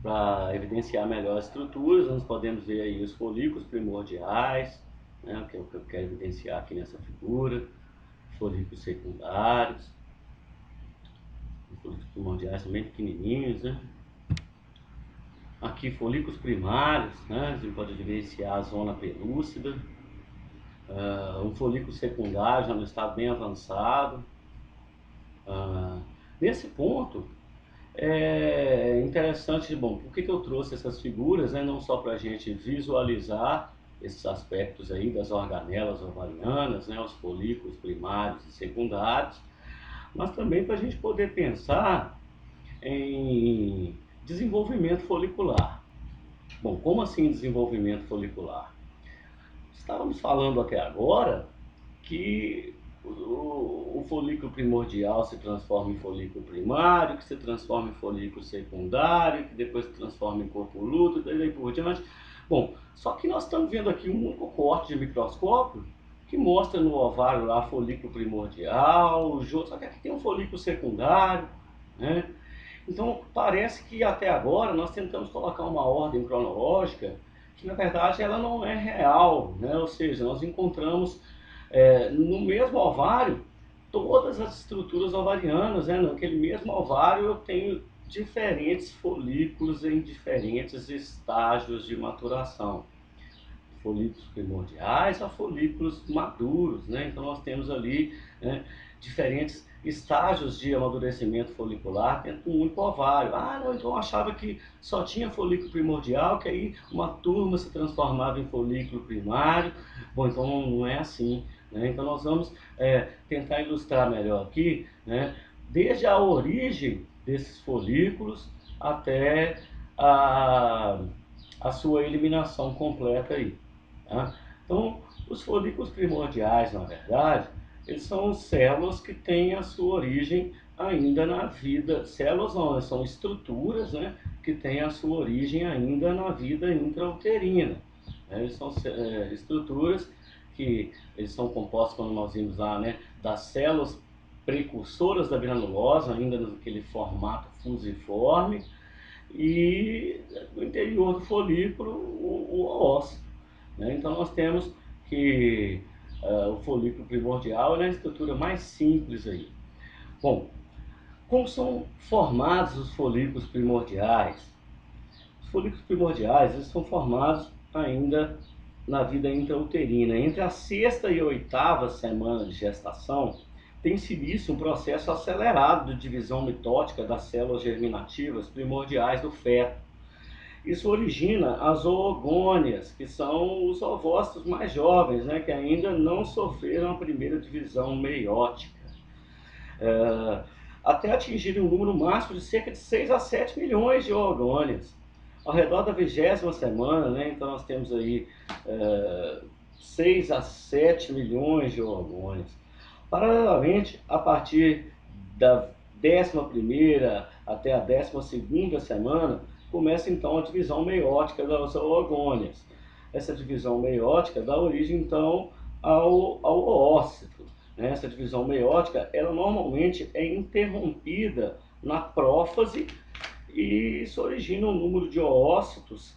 para evidenciar melhor as estruturas. Nós podemos ver aí os folículos primordiais, né, que é o que eu quero evidenciar aqui nessa figura, folículos secundários, os folículos primordiais são bem pequenininhos, né? Aqui folículos primários, né, a gente pode evidenciar a zona pelúcida, um folículo secundário já no estado bem avançado. Nesse ponto, é interessante, bom, por que eu trouxe essas figuras, né? Não só para a gente visualizar esses aspectos aí das organelas ovarianas, né? Os folículos primários e secundários, mas também para a gente poder pensar em desenvolvimento folicular. Bom, como assim desenvolvimento folicular? Estávamos falando até agora que o folículo primordial se transforma em folículo primário, que se transforma em folículo secundário, que depois se transforma em corpo lúteo, e daí por diante. Bom, só que nós estamos vendo aqui um único corte de microscópio que mostra no ovário lá folículo primordial, só que aqui tem um folículo secundário, né? Então parece que até agora nós tentamos colocar uma ordem cronológica que na verdade ela não é real, né? Ou seja, nós encontramos no mesmo ovário todas as estruturas ovarianas, né? Naquele mesmo ovário eu tenho diferentes folículos em diferentes estágios de maturação, folículos primordiais a folículos maduros, né? Então nós temos ali, né, diferentes estágios de amadurecimento folicular dentro do único ovário. Ah, não, então eu achava que só tinha folículo primordial, que aí uma turma se transformava em folículo primário. Bom, então não é assim, né? Então nós vamos tentar ilustrar melhor aqui, né, desde a origem desses folículos até a, a sua eliminação completa aí. Tá? Então, os folículos primordiais, na verdade, eles são células que têm a sua origem ainda na vida. Células não, são estruturas, né, que têm a sua origem ainda na vida intrauterina. Eles são estruturas que eles são compostos, quando nós vimos lá, né, das células precursoras da granulose, ainda naquele formato fusiforme, e no interior do folículo o ósseo. Né? Então nós temos que o folículo primordial é a estrutura mais simples aí. Bom, como são formados os folículos primordiais? Os folículos primordiais eles são formados ainda na vida intrauterina. Entre a sexta e a oitava semana de gestação, tem-se visto um processo acelerado de divisão mitótica das células germinativas primordiais do feto. Isso origina as oogônias, que são os ovócitos mais jovens, né, que ainda não sofreram a primeira divisão meiótica, até atingirem um número máximo de cerca de 6 a 7 milhões de oogônias. Ao redor da 20ª semana, né, então nós temos aí 6 a 7 milhões de oogônias. Paralelamente, a partir da 11ª até a 12ª semana, começa então a divisão meiótica das oogônias. Essa divisão meiótica dá origem então ao oócito. Essa divisão meiótica, ela normalmente é interrompida na prófase e isso origina um número de oócitos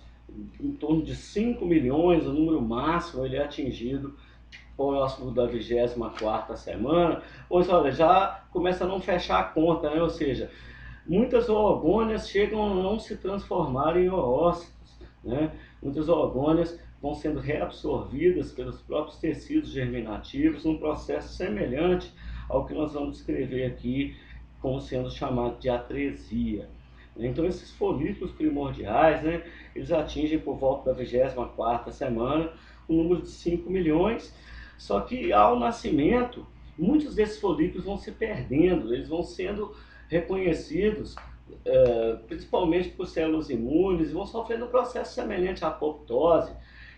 em torno de 5 milhões, o número máximo ele é atingido próximo da 24ª semana. Pois olha, já começa a não fechar a conta, né? Ou seja, muitas oogônias chegam a não se transformar em oócitos, né? Muitas oogônias vão sendo reabsorvidas pelos próprios tecidos germinativos num processo semelhante ao que nós vamos descrever aqui como sendo chamado de atresia. Então esses folículos primordiais, né, eles atingem por volta da 24ª semana um número de 5 milhões, só que ao nascimento, muitos desses folículos vão se perdendo, eles vão sendo reconhecidos principalmente por células imunes, e vão sofrendo um processo semelhante à apoptose,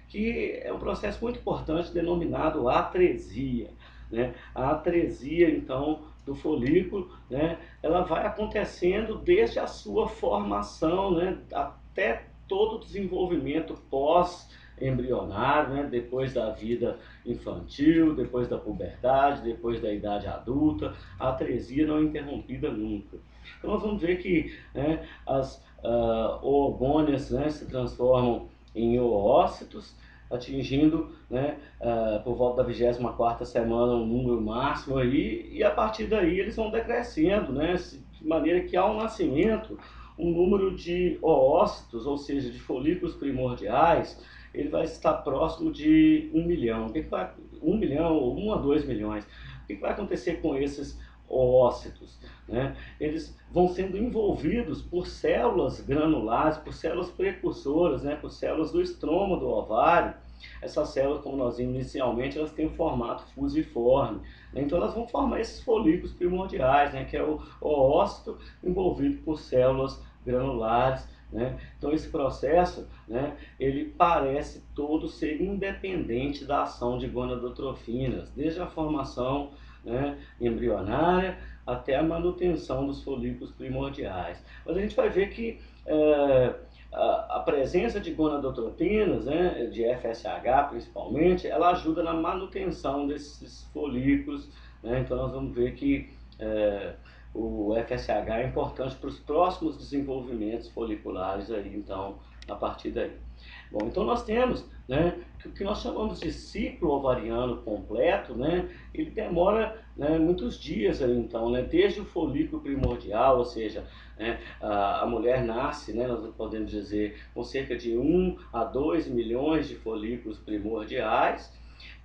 que é um processo muito importante denominado atresia. Né? A atresia, então, do folículo, né, ela vai acontecendo desde a sua formação, né, até todo o desenvolvimento pós-embrionário, né, depois da vida infantil, depois da puberdade, depois da idade adulta. A atresia não é interrompida nunca. Então nós vamos ver que, né, as oogônias, né, se transformam em oócitos, atingindo, né, por volta da 24ª semana um número máximo aí, e a partir daí eles vão decrescendo, né, de maneira que ao nascimento um número de oócitos, ou seja, de folículos primordiais, ele vai estar próximo de 1 milhão. O que vai, 1 milhão ou 1 a 2 milhões. O que vai acontecer com esses oócitos? Né? Eles vão sendo envolvidos por células granulares, por células precursoras, né? Por células do estroma do ovário. Essas células, como nós vimos inicialmente, elas têm um formato fusiforme. Né? Então elas vão formar esses folículos primordiais, né? Que é o oócito envolvido por células granulares né? Então esse processo, né, ele parece todo ser independente da ação de gonadotrofinas, desde a formação, né, embrionária até a manutenção dos folículos primordiais. Mas a gente vai ver que a presença de gonadotropinas, né, de FSH principalmente, ela ajuda na manutenção desses folículos, né? Então nós vamos ver que o FSH é importante para os próximos desenvolvimentos foliculares aí, então, a partir daí. Bom, então nós temos, né, o que nós chamamos de ciclo ovariano completo, né, ele demora, né, muitos dias aí, então, né, desde o folículo primordial, ou seja, né, a mulher nasce, né, nós podemos dizer, com cerca de 1 a 2 milhões de folículos primordiais,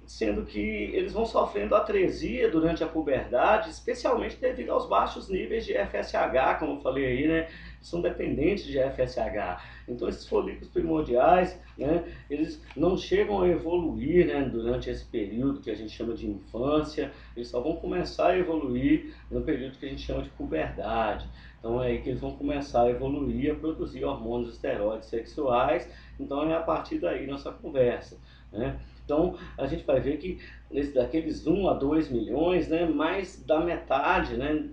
sendo que eles vão sofrendo atresia durante a puberdade, especialmente devido aos baixos níveis de FSH, como eu falei aí, né, são dependentes de FSH. Então esses folículos primordiais, né, eles não chegam a evoluir, né, durante esse período que a gente chama de infância, eles só vão começar a evoluir no período que a gente chama de puberdade. Então é aí que eles vão começar a evoluir, a produzir hormônios esteroides sexuais, então é a partir daí nossa conversa, né? Então, a gente vai ver que daqueles 1 a 2 milhões, né, mais da metade, né,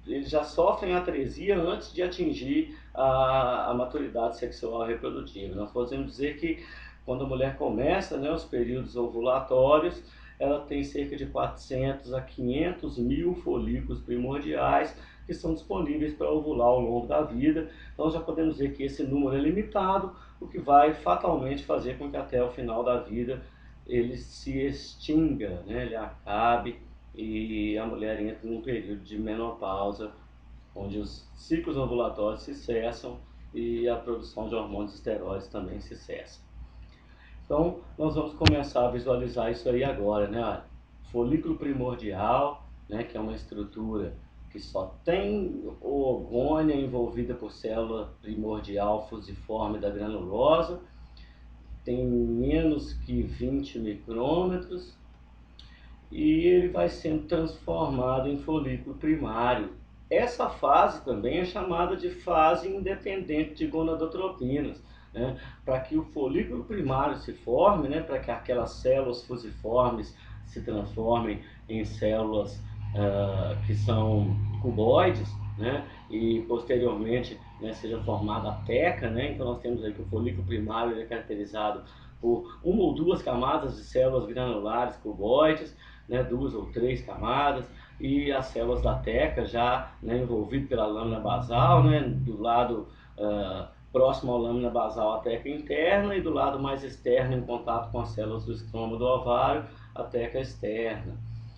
eles já sofrem atresia antes de atingir a maturidade sexual reprodutiva. Nós podemos dizer que quando a mulher começa, né, os períodos ovulatórios, ela tem cerca de 400 a 500 mil folículos primordiais que são disponíveis para ovular ao longo da vida. Então já podemos dizer que esse número é limitado, o que vai fatalmente fazer com que até o final da vida ele se extinga, né? Ele acabe e a mulher entra num período de menopausa, onde os ciclos ovulatórios se cessam e a produção de hormônios esteroides também se cessa. Então, nós vamos começar a visualizar isso aí agora, né? Folículo primordial, né, que é uma estrutura que só tem oogônia envolvida por célula primordial fusiforme da granulosa, tem menos que 20 micrômetros e ele vai sendo transformado em folículo primário. Essa fase também é chamada de fase independente de gonadotropinas, né? Para que o folículo primário se forme, né? Para que aquelas células fusiformes se transformem em células que são cuboides, né? E posteriormente, né, seja formada a teca, né? Então nós temos aí que o folículo primário é caracterizado por 1 ou 2 camadas de células granulares cuboides, né, 2 ou 3 camadas, e as células da teca já, né, envolvidas pela lâmina basal, né, do lado próximo à lâmina basal a teca interna e do lado mais externo em contato com as células do estroma do ovário a teca externa.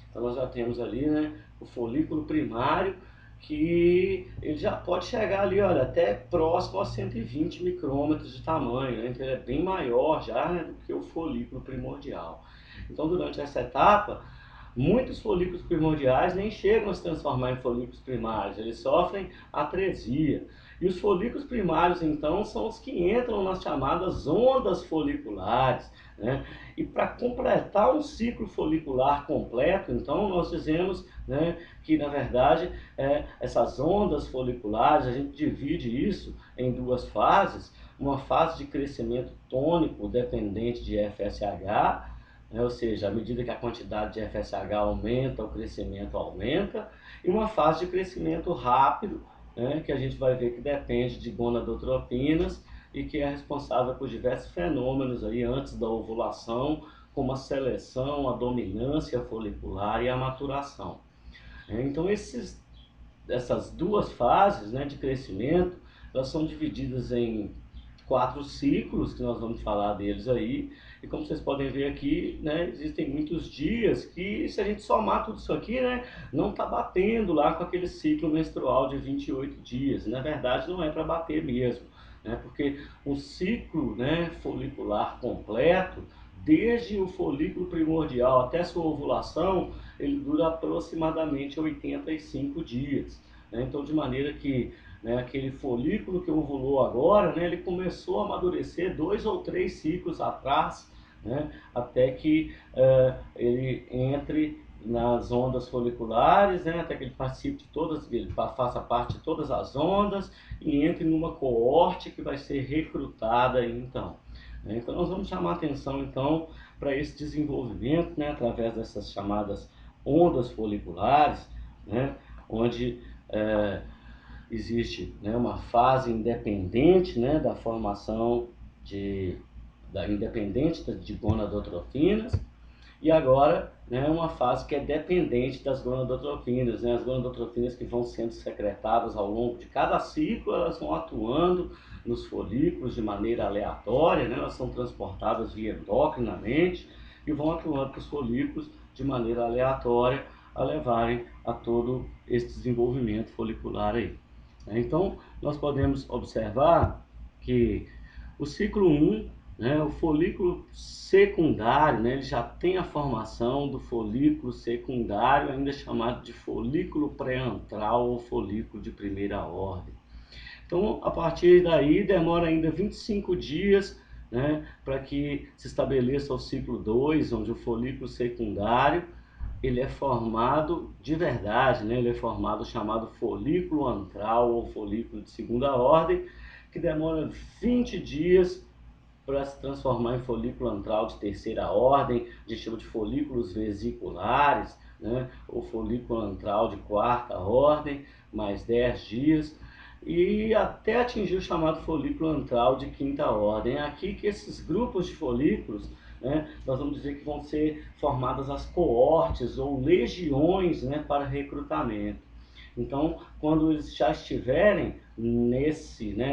Então nós já temos ali, né, o folículo primário, que ele já pode chegar ali, olha, até próximo a 120 micrômetros de tamanho, né? Então ele é bem maior já, né, do que o folículo primordial. Então durante essa etapa, muitos folículos primordiais nem chegam a se transformar em folículos primários, eles sofrem atresia. E os folículos primários, então, são os que entram nas chamadas ondas foliculares, né? E para completar um ciclo folicular completo, então, nós dizemos, né, que, na verdade, essas ondas foliculares, a gente divide isso em 2 fases, uma fase de crescimento tônico dependente de FSH, ou seja, à medida que a quantidade de FSH aumenta, o crescimento aumenta, e uma fase de crescimento rápido, né, que a gente vai ver que depende de gonadotropinas e que é responsável por diversos fenômenos aí antes da ovulação, como a seleção, a dominância folicular e a maturação. Então essas 2 fases, né, de crescimento, elas são divididas em 4 ciclos, que nós vamos falar deles aí, e como vocês podem ver aqui, né, existem muitos dias que, se a gente somar tudo isso aqui, né, não está batendo lá com aquele ciclo menstrual de 28 dias, na verdade não é para bater mesmo, né, porque um ciclo, né, folicular completo, desde o folículo primordial até sua ovulação, ele dura aproximadamente 85 dias, né, então de maneira que, né, aquele folículo que ovulou agora, né, ele começou a amadurecer 2 ou 3 ciclos atrás, né, até que ele entre nas ondas foliculares, né, até que ele participe de todas, ele faça parte de todas as ondas e entre numa coorte que vai ser recrutada então. Então nós vamos chamar atenção então para esse desenvolvimento, né, através dessas chamadas ondas foliculares, né, onde existe, né, uma fase independente, né, da formação independente de gonadotrofinas, e agora, né, uma fase que é dependente das gonadotrofinas, né, as gonadotrofinas que vão sendo secretadas ao longo de cada ciclo, elas vão atuando nos folículos de maneira aleatória, né, elas são transportadas via endocrinamente e vão atuando nos folículos de maneira aleatória a levarem a todo esse desenvolvimento folicular aí. Então, nós podemos observar que o ciclo 1, né, o folículo secundário, né, ele já tem a formação do folículo secundário, ainda chamado de folículo pré-antral ou folículo de primeira ordem. Então, a partir daí, demora ainda 25 dias, né, para que se estabeleça o ciclo 2, onde o folículo secundário ele é formado de verdade, né? Ele é formado chamado folículo antral ou folículo de segunda ordem, que demora 20 dias para se transformar em folículo antral de terceira ordem, a gente chama de folículos vesiculares, né? Ou folículo antral de quarta ordem, mais 10 dias, e até atingir o chamado folículo antral de quinta ordem. É aqui que esses grupos de folículos, né, nós vamos dizer que vão ser formadas as coortes ou legiões, né, para recrutamento. Então, quando eles já estiverem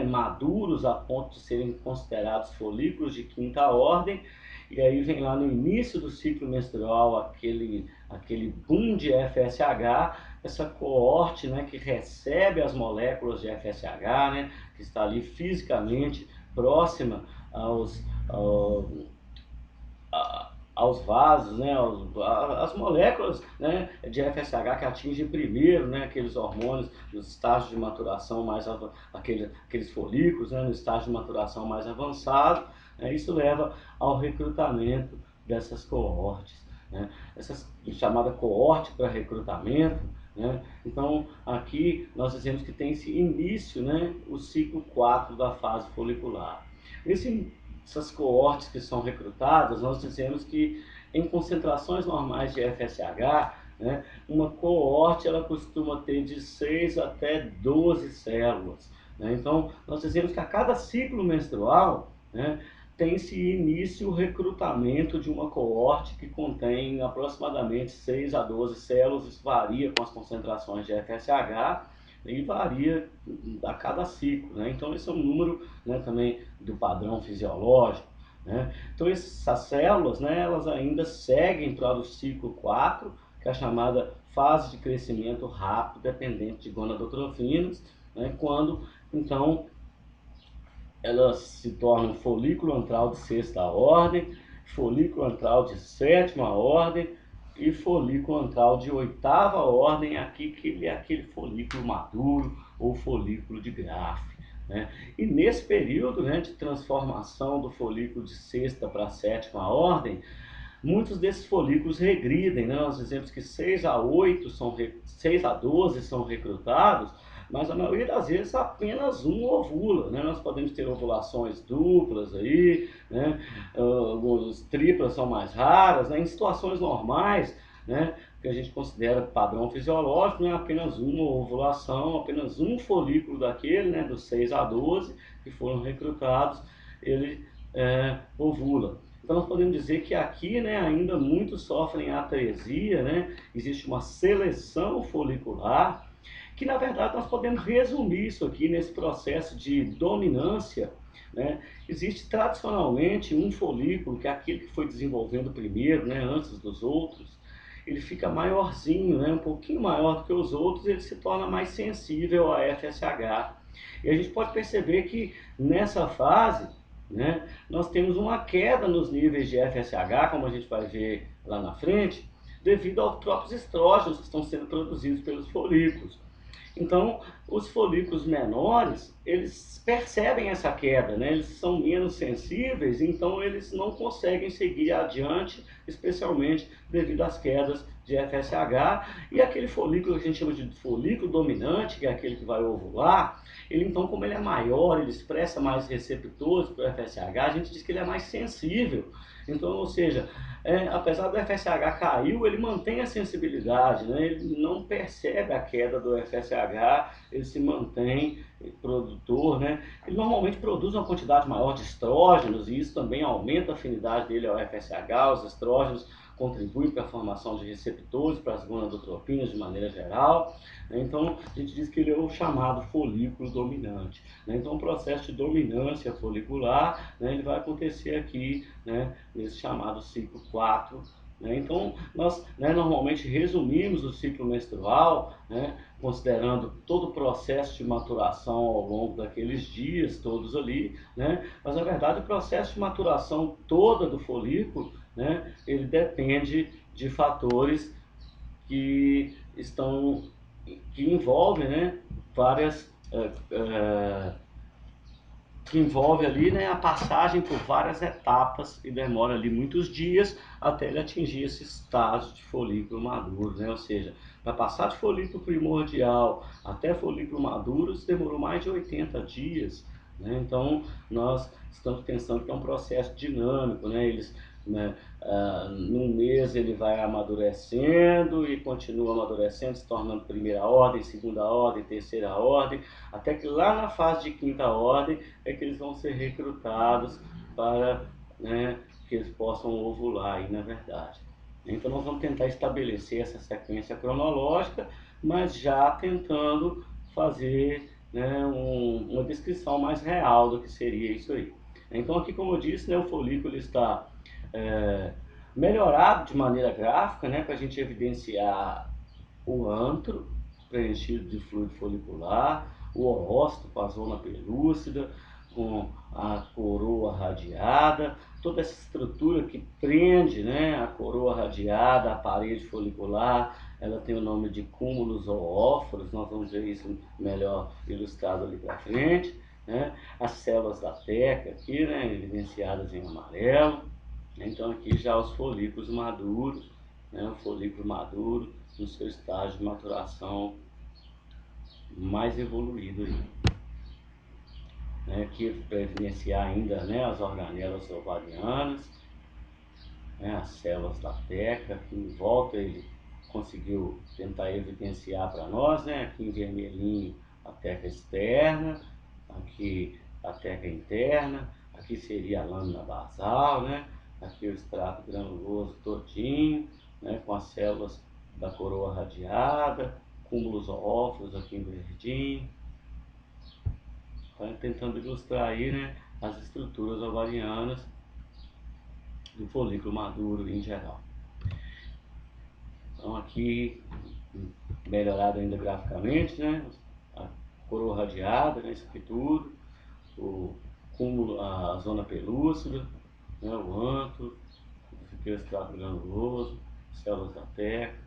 maduros a ponto de serem considerados folículos de quinta ordem, e aí vem lá no início do ciclo menstrual aquele boom de FSH, essa coorte, né, que recebe as moléculas de FSH, né, que está ali fisicamente próxima aos vasos, né, as moléculas, né, de FSH que atingem primeiro, né, aqueles hormônios nos estágios de maturação aqueles folículos, né, no estágio de maturação mais avançado, né, isso leva ao recrutamento dessas coortes, né, essa chamada coorte para recrutamento, né. Então aqui nós dizemos que tem esse início, né, o ciclo 4 da fase folicular. Essas coortes que são recrutadas, nós dizemos que em concentrações normais de FSH, né, uma coorte ela costuma ter de 6 até 12 células. Né? Então, nós dizemos que a cada ciclo menstrual, né, tem-se início o recrutamento de uma coorte que contém aproximadamente 6 a 12 células, isso varia com as concentrações de FSH, e varia a cada ciclo, né? Então esse é um número, né, também do padrão fisiológico, né? Então essas células, né, elas ainda seguem para o ciclo 4, que é a chamada fase de crescimento rápido dependente de gonadotrofinas, né, quando então elas se tornam folículo antral de sexta ordem, folículo antral de sétima ordem e folículo antral de oitava ordem, aqui que é aquele folículo maduro ou folículo de Graafi. Né? E nesse período, né, de transformação do folículo de sexta para sétima ordem, muitos desses folículos regridem, né? Nós dizemos que 6 a 12 são recrutados, mas a maioria das vezes apenas um ovula, né? Nós podemos ter ovulações duplas aí, né? Algumas triplas são mais raras, né? Em situações normais, né, que a gente considera padrão fisiológico, né, apenas uma ovulação, apenas um folículo daquele, né, dos 6 a 12 que foram recrutados, ele ovula. Então nós podemos dizer que aqui, né, ainda muitos sofrem atresia, né, existe uma seleção folicular, que na verdade nós podemos resumir isso aqui nesse processo de dominância, né? Existe tradicionalmente um folículo, que é aquele que foi desenvolvendo primeiro, né, antes dos outros, ele fica maiorzinho, né, um pouquinho maior do que os outros, ele se torna mais sensível a FSH. E a gente pode perceber que nessa fase, né, nós temos uma queda nos níveis de FSH, como a gente vai ver lá na frente, devido aos próprios estrógenos que estão sendo produzidos pelos folículos. Então, os folículos menores, eles percebem essa queda, né? Eles são menos sensíveis, então eles não conseguem seguir adiante, especialmente devido às quedas de FSH, e aquele folículo que a gente chama de folículo dominante, que é aquele que vai ovular, ele então, como ele é maior, ele expressa mais receptores para o FSH, a gente diz que ele é mais sensível. Então, ou seja, apesar do FSH caiu, ele mantém a sensibilidade, né? Ele não percebe a queda do FSH, ele se mantém produtor, né? Ele normalmente produz uma quantidade maior de estrógenos e isso também aumenta a afinidade dele ao FSH. Os estrógenos contribuem para a formação de receptores para as gonadotropinas de maneira geral. Então, a gente diz que ele é o chamado folículo dominante. Então, o processo de dominância folicular, ele vai acontecer aqui, nesse chamado ciclo 4. Então, nós normalmente resumimos o ciclo menstrual, considerando todo o processo de maturação ao longo daqueles dias todos ali, mas na verdade o processo de maturação toda do folículo, ele depende de fatores que envolvem, várias que envolve ali, a passagem por várias etapas e demora ali muitos dias até ele atingir esse estágio de folículo maduro, ou seja, para passar de folículo primordial até folículo maduro, isso demorou mais de 80 dias, Então, nós estamos pensando que é um processo dinâmico, num mês ele vai amadurecendo e continua amadurecendo, se tornando primeira ordem, segunda ordem, terceira ordem, até que lá na fase de quinta ordem é que eles vão ser recrutados para que eles possam ovular aí, na verdade. Então nós vamos tentar estabelecer essa sequência cronológica, mas já tentando fazer uma descrição mais real do que seria isso aí. Então aqui, como eu disse, o folículo está melhorado de maneira gráfica, para a gente evidenciar o antro preenchido de fluido folicular, o oócito com a zona pelúcida, com a coroa radiada, toda essa estrutura que prende a coroa radiada, a parede folicular, ela tem o nome de cúmulos oóforos, nós vamos ver isso melhor ilustrado ali para frente, as células da teca aqui, evidenciadas em amarelo. Então aqui já os folículos maduros, o folículo maduro no seu estágio de maturação mais evoluído aí. Aqui para evidenciar ainda as organelas ovarianas, as células da teca, aqui em volta ele conseguiu tentar evidenciar para nós, aqui em vermelhinho a teca externa, aqui a teca interna, aqui seria a lâmina basal, aqui o extrato granuloso todinho, com as células da coroa radiada, cúmulos oóforos aqui em verdinho. Então, tentando ilustrar aí, as estruturas ovarianas do folículo maduro em geral. Então aqui, melhorado ainda graficamente, a coroa radiada, isso aqui tudo, o cúmulo, a zona pelúcida, o antro, aqui o extrato granuloso, células da teca.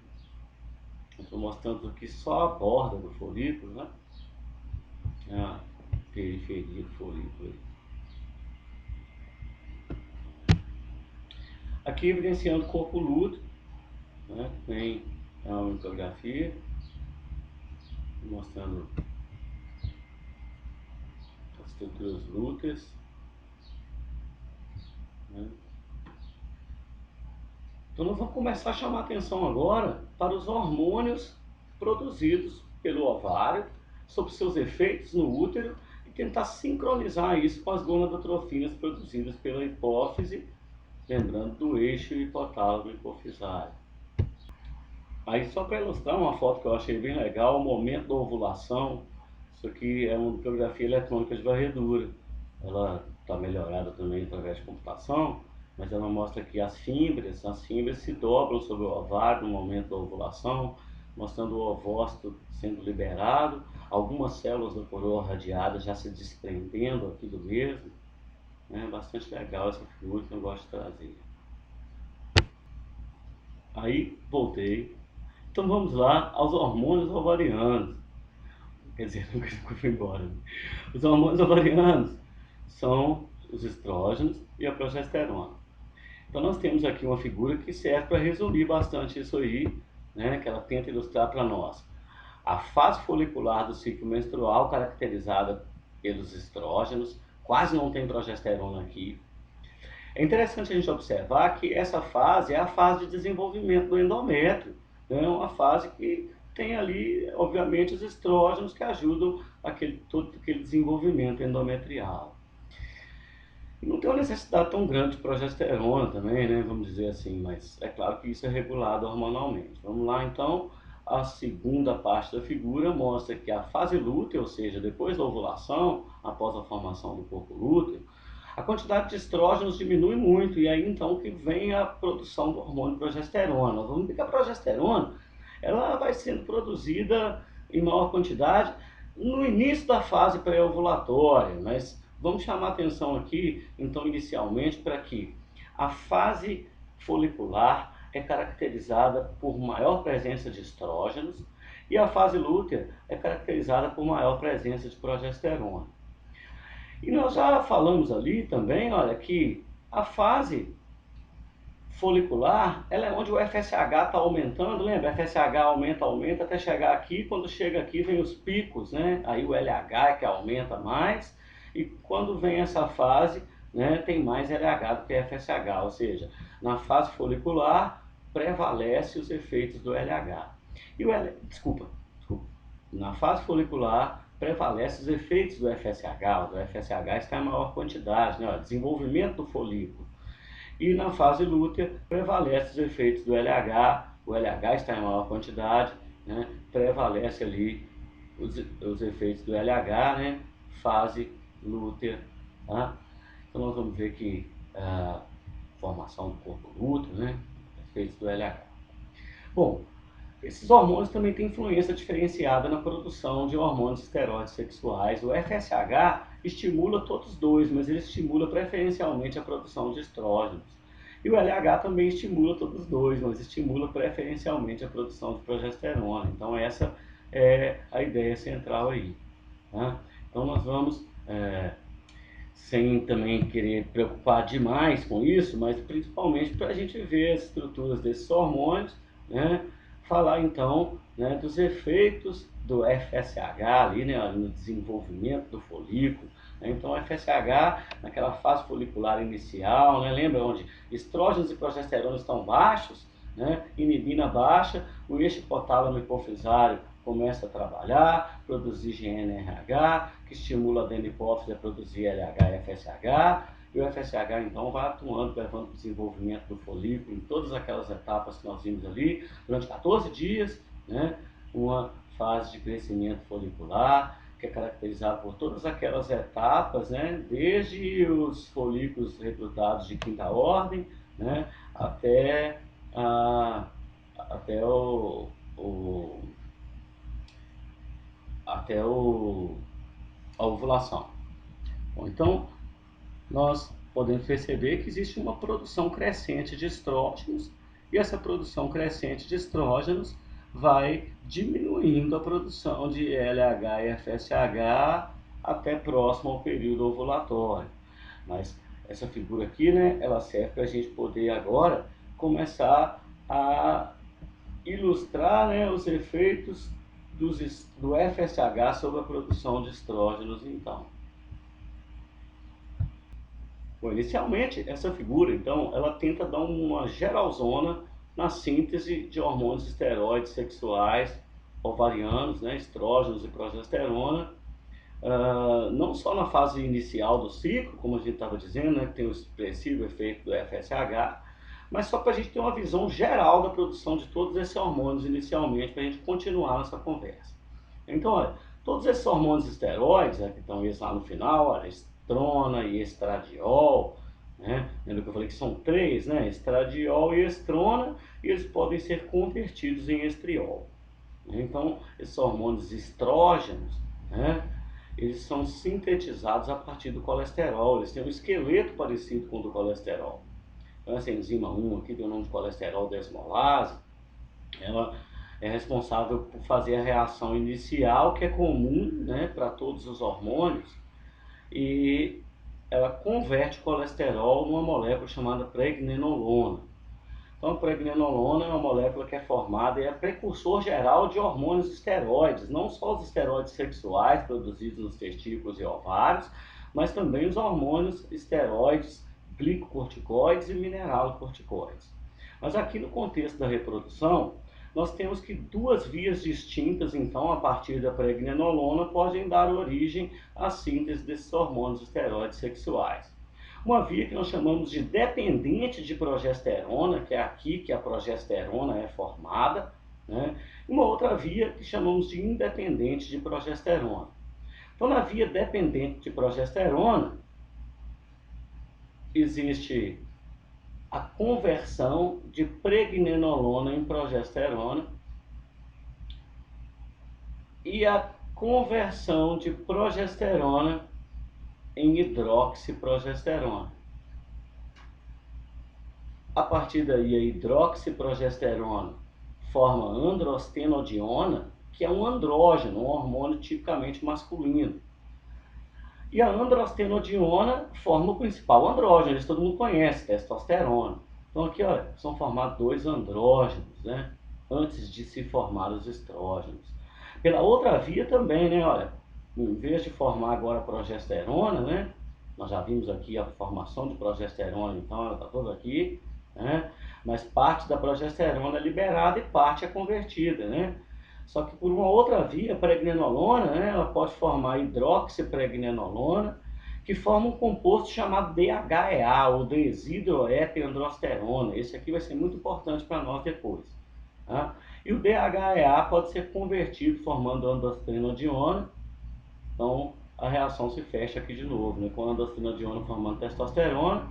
Estou mostrando aqui só a borda do folículo, a periferia do folículo. Aqui evidenciando o corpo lúteo, tem uma micrografia mostrando as estruturas lúteas. Então nós vamos começar a chamar a atenção agora para os hormônios produzidos pelo ovário, sobre seus efeitos no útero e tentar sincronizar isso com as gonadotrofinas produzidas pela hipófise, lembrando do eixo hipotálamo hipofisário. Aí só para ilustrar uma foto que eu achei bem legal, o momento da ovulação. Isso aqui é uma micrografia eletrônica de varredura. Ela está melhorada também através de computação, mas ela mostra que as fímbrias se dobram sobre o ovário no momento da ovulação, mostrando o ovócito sendo liberado, algumas células da coroa radiada já se desprendendo aqui do mesmo. É bastante legal essa figura que eu gosto de trazer. Aí, voltei. Então vamos lá aos hormônios ovarianos. Quer dizer, nunca fui embora. Os hormônios ovarianos são os estrógenos e a progesterona. Então nós temos aqui uma figura que serve para resumir bastante isso aí, né, que ela tenta ilustrar para nós. A fase folicular do ciclo menstrual, caracterizada pelos estrógenos, quase não tem progesterona aqui. É interessante a gente observar que essa fase é a fase de desenvolvimento do endométrio, né? É uma fase que tem ali, obviamente, os estrógenos que ajudam todo aquele desenvolvimento endometrial. E não tem uma necessidade tão grande de progesterona também, né? Vamos dizer assim, mas é claro que isso é regulado hormonalmente. Vamos lá, então. A segunda parte da figura mostra que a fase lútea, ou seja, depois da ovulação, após a formação do corpo lúteo, a quantidade de estrógenos diminui muito, e aí então que vem a produção do hormônio progesterona. Nós vamos ver que a progesterona ela vai sendo produzida em maior quantidade no início da fase pré-ovulatória, mas vamos chamar atenção aqui, então, inicialmente, para que a fase folicular é caracterizada por maior presença de estrógenos e a fase lútea é caracterizada por maior presença de progesterona. E nós já falamos ali também, olha, que a fase folicular, ela é onde o FSH está aumentando, lembra? FSH aumenta até chegar aqui, quando chega aqui vem os picos, né? Aí o LH é que aumenta mais, e quando vem essa fase, né, tem mais LH do que FSH, ou seja, na fase folicular prevalece os efeitos do LH. E desculpa, na fase folicular prevalece os efeitos do FSH, o FSH está em maior quantidade, né? Desenvolvimento do folículo. E na fase lútea prevalece os efeitos do LH, o LH está em maior quantidade, né? Prevalece ali os efeitos do LH, né? Fase lútea. Tá? Então nós vamos ver que a formação do corpo lúteo, né? Efeitos do LH. Bom, esses hormônios também têm influência diferenciada na produção de hormônios esteroides sexuais. O FSH estimula todos os dois, mas ele estimula preferencialmente a produção de estrógenos. E o LH também estimula todos os dois, mas estimula preferencialmente a produção de progesterona. Então essa é a ideia central aí. Tá? Então nós vamos, sem também querer preocupar demais com isso, mas principalmente para a gente ver as estruturas desses hormônios, né? Falar então, né, dos efeitos do FSH ali, né, no desenvolvimento do folículo. Né? Então, o FSH, naquela fase folicular inicial, né, lembra onde estrógenos e progesterona estão baixos, né, inibina baixa, o eixo hipotálamo hipofisário começa a trabalhar, produzir GnRH, que estimula a adenohipófise a produzir LH e FSH, e o FSH então vai atuando, levando o desenvolvimento do folículo em todas aquelas etapas que nós vimos ali, durante 14 dias, né? Uma fase de crescimento folicular, que é caracterizada por todas aquelas etapas, né? Desde os folículos recrutados de quinta ordem, né? Até a ovulação. Bom, então, nós podemos perceber que existe uma produção crescente de estrógenos e essa produção crescente de estrógenos vai diminuindo a produção de LH e FSH até próximo ao período ovulatório. Mas essa figura aqui, né, ela serve para a gente poder agora começar a ilustrar, né, os efeitos do FSH sobre a produção de estrógenos, então. Bom, inicialmente, essa figura, então, ela tenta dar uma geralzona na síntese de hormônios esteroides sexuais ovarianos, né, estrógenos e progesterona, não só na fase inicial do ciclo, como a gente estava dizendo, né, que tem o expressivo efeito do FSH, mas só para a gente ter uma visão geral da produção de todos esses hormônios inicialmente, para a gente continuar nessa conversa. Então, olha, todos esses hormônios esteroides, que estão esses lá no final, olha, estrona e estradiol, né? Lembra que eu falei que são três, né? Estradiol e estrona, e eles podem ser convertidos em estriol. Então, esses hormônios estrógenos, né? Eles são sintetizados a partir do colesterol, eles têm um esqueleto parecido com o do colesterol. Então, essa enzima 1 aqui, tem o nome de colesterol desmolase, ela é responsável por fazer a reação inicial, que é comum, né, para todos os hormônios, e ela converte colesterol numa molécula chamada pregnenolona. Então, a pregnenolona é uma molécula que é formada e é precursor geral de hormônios esteroides, não só os esteroides sexuais produzidos nos testículos e ovários, mas também os hormônios esteroides, glicocorticoides e mineralocorticoides. Mas aqui no contexto da reprodução, nós temos que duas vias distintas, então, a partir da pregnenolona, podem dar origem à síntese desses hormônios esteroides sexuais. Uma via que nós chamamos de dependente de progesterona, que é aqui que a progesterona é formada, né? E uma outra via que chamamos de independente de progesterona. Então, na via dependente de progesterona, existe a conversão de pregnenolona em progesterona e a conversão de progesterona em hidroxiprogesterona. A partir daí, a hidroxiprogesterona forma androstenodiona, que é um andrógeno, um hormônio tipicamente masculino. E a androstenodiona forma o principal andrógeno, eles todo mundo conhece, testosterona. Então aqui, olha, são formados dois andrógenos, né? Antes de se formar os estrógenos. Pela outra via também, né? Olha, em vez de formar agora a progesterona, né? Nós já vimos aqui a formação de progesterona, então ela está toda aqui, né? Mas parte da progesterona é liberada e parte é convertida, né? Só que por uma outra via, a pregnenolona, né, ela pode formar hidroxipregnenolona, que forma um composto chamado DHEA, ou desidroepiandrosterona. Esse aqui vai ser muito importante para nós depois. Tá? E o DHEA pode ser convertido formando androstenodiona. Então a reação se fecha aqui de novo, né, com a androstenodiona formando testosterona.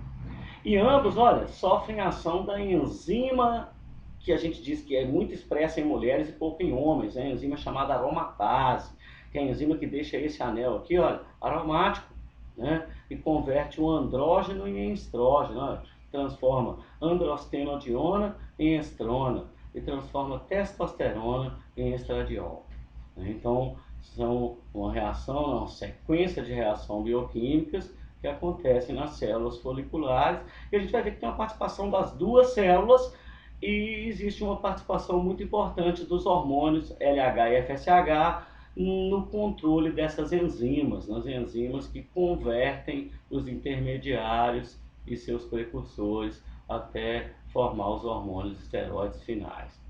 E ambos, olha, sofrem a ação da enzima que a gente diz que é muito expressa em mulheres e pouco em homens, é a enzima chamada aromatase, que é a enzima que deixa esse anel aqui, olha, aromático, né? E converte o andrógeno em estrógeno, olha, transforma androstenodiona em estrona e transforma testosterona em estradiol. Então, são uma reação, uma sequência de reações bioquímicas que acontecem nas células foliculares, e a gente vai ver que tem uma participação das duas células. E existe uma participação muito importante dos hormônios LH e FSH no controle dessas enzimas, nas enzimas que convertem os intermediários e seus precursores até formar os hormônios esteroides finais.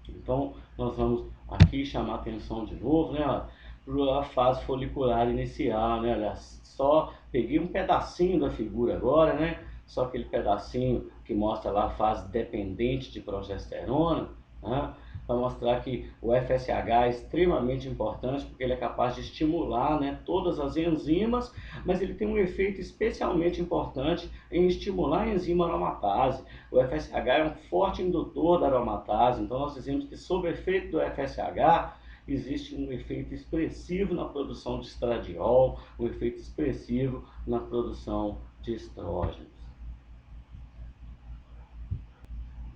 Então, nós vamos aqui chamar atenção de novo, né, para a fase folicular inicial, né, olha, só peguei um pedacinho da figura agora, né, só aquele pedacinho que mostra lá a fase dependente de progesterona, né, para mostrar que o FSH é extremamente importante porque ele é capaz de estimular, né, todas as enzimas, mas ele tem um efeito especialmente importante em estimular a enzima aromatase. O FSH é um forte indutor da aromatase, então nós dizemos que sob o efeito do FSH existe um efeito expressivo na produção de estradiol, um efeito expressivo na produção de estrógenos.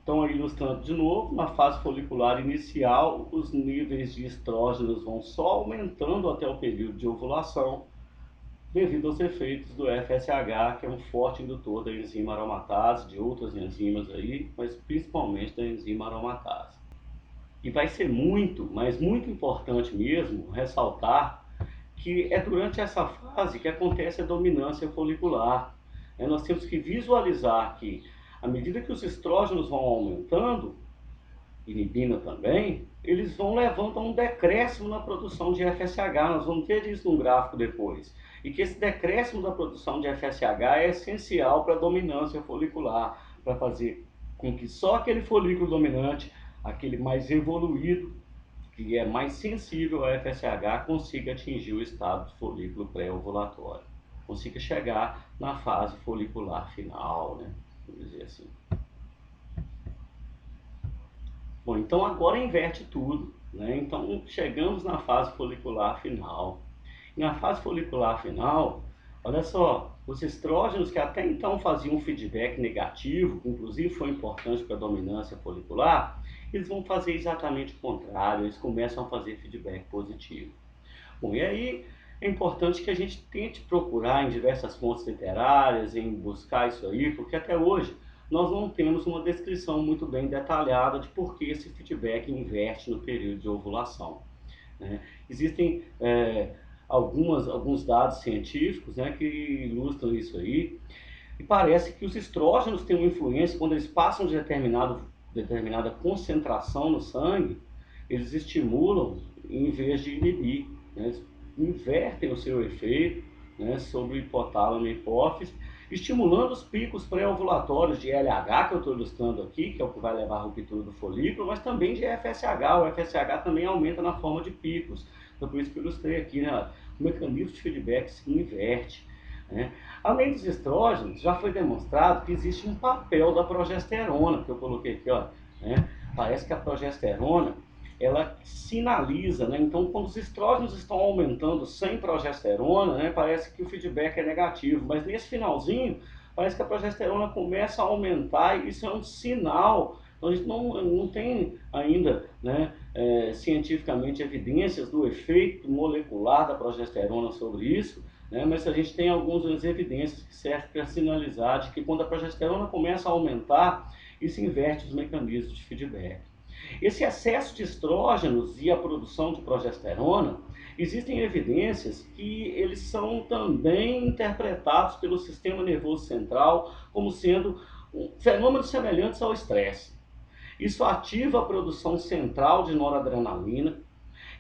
Então, ilustrando de novo, na fase folicular inicial, os níveis de estrógenos vão só aumentando até o período de ovulação, devido aos efeitos do FSH, que é um forte indutor da enzima aromatase, de outras enzimas aí, mas principalmente da enzima aromatase. E vai ser muito, mas muito importante mesmo, ressaltar que é durante essa fase que acontece a dominância folicular. Nós temos que visualizar que, à medida que os estrógenos vão aumentando, inibindo também, eles vão levando a um decréscimo na produção de FSH. Nós vamos ter isso num gráfico depois. E que esse decréscimo da produção de FSH é essencial para a dominância folicular, para fazer com que só aquele folículo dominante, aquele mais evoluído, que é mais sensível ao FSH, consiga atingir o estado de folículo pré-ovulatório, consiga chegar na fase folicular final, né? Vamos dizer assim. Bom, então agora inverte tudo, né? Então chegamos na fase folicular final. E na fase folicular final, olha só, os estrógenos que até então faziam um feedback negativo, que inclusive foi importante para a dominância folicular, eles vão fazer exatamente o contrário, eles começam a fazer feedback positivo. Bom, e aí é importante que a gente tente procurar em diversas fontes literárias, em buscar isso aí, porque até hoje nós não temos uma descrição muito bem detalhada de por que esse feedback inverte no período de ovulação, né? Existem alguns dados científicos, né, que ilustram isso aí, e parece que os estrógenos têm uma influência quando eles passam de determinada concentração no sangue, eles estimulam em vez de inibir, né? Eles invertem o seu efeito, né, sobre o hipotálamo e hipófise, estimulando os picos pré-ovulatórios de LH, que eu estou ilustrando aqui, que é o que vai levar à ruptura do folículo, mas também de FSH. O FSH também aumenta na forma de picos. Então, por isso que eu ilustrei aqui, né, o mecanismo de feedback se inverte, né? Além dos estrógenos, já foi demonstrado que existe um papel da progesterona, que eu coloquei aqui, ó, né? Parece que a progesterona ela sinaliza, né? Então, quando os estrógenos estão aumentando sem progesterona, né, parece que o feedback é negativo, mas nesse finalzinho, parece que a progesterona começa a aumentar e isso é um sinal. Então, a gente não tem ainda, né, cientificamente evidências do efeito molecular da progesterona sobre isso, né, mas a gente tem algumas evidências que servem para sinalizar de que quando a progesterona começa a aumentar, isso inverte os mecanismos de feedback. Esse excesso de estrógenos e a produção de progesterona, existem evidências que eles são também interpretados pelo sistema nervoso central como sendo fenômenos semelhantes ao estresse. Isso ativa a produção central de noradrenalina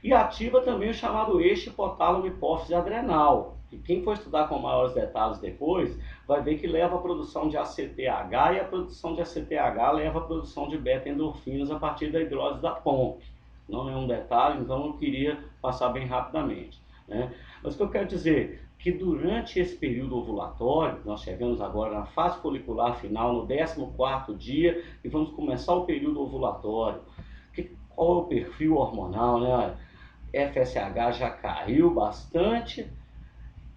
e ativa também o chamado eixo hipotálamo-hipófise adrenal, que quem for estudar com maiores detalhes depois, vai ver que leva à produção de ACTH, e a produção de ACTH leva à produção de beta-endorfinas a partir da hidrólise da POMP. Não é um detalhe, então eu queria passar bem rapidamente, né? Mas o que eu quero dizer que durante esse período ovulatório, nós chegamos agora na fase folicular final, no 14º dia, e vamos começar o período ovulatório. Qual é o perfil hormonal, né? FSH já caiu bastante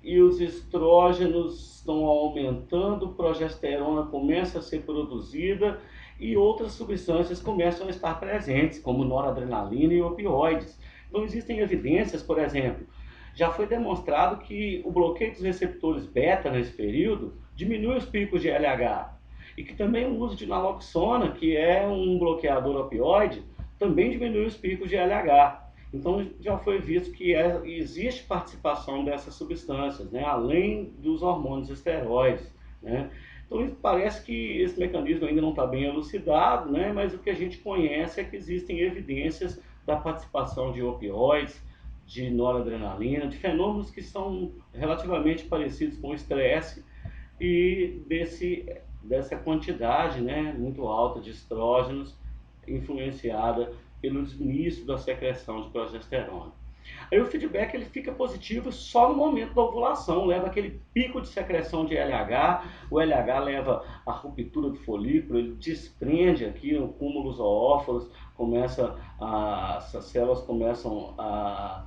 e os estrógenos estão aumentando, progesterona começa a ser produzida e outras substâncias começam a estar presentes, como noradrenalina e opioides. Então existem evidências, por exemplo, já foi demonstrado que o bloqueio dos receptores beta nesse período diminui os picos de LH e que também o uso de naloxona, que é um bloqueador opioide, também diminui os picos de LH. Então já foi visto que existe participação dessas substâncias, né, além dos hormônios esteroides, né? Então parece que esse mecanismo ainda não está bem elucidado, né, mas o que a gente conhece é que existem evidências da participação de opioides, de noradrenalina, de fenômenos que são relativamente parecidos com o estresse e dessa quantidade, né, muito alta de estrógenos influenciada pelo início da secreção de progesterona. Aí o feedback ele fica positivo só no momento da ovulação, leva aquele pico de secreção de LH, o LH leva à ruptura do folículo, ele desprende aqui o cúmulo zoófalos, essas células começam a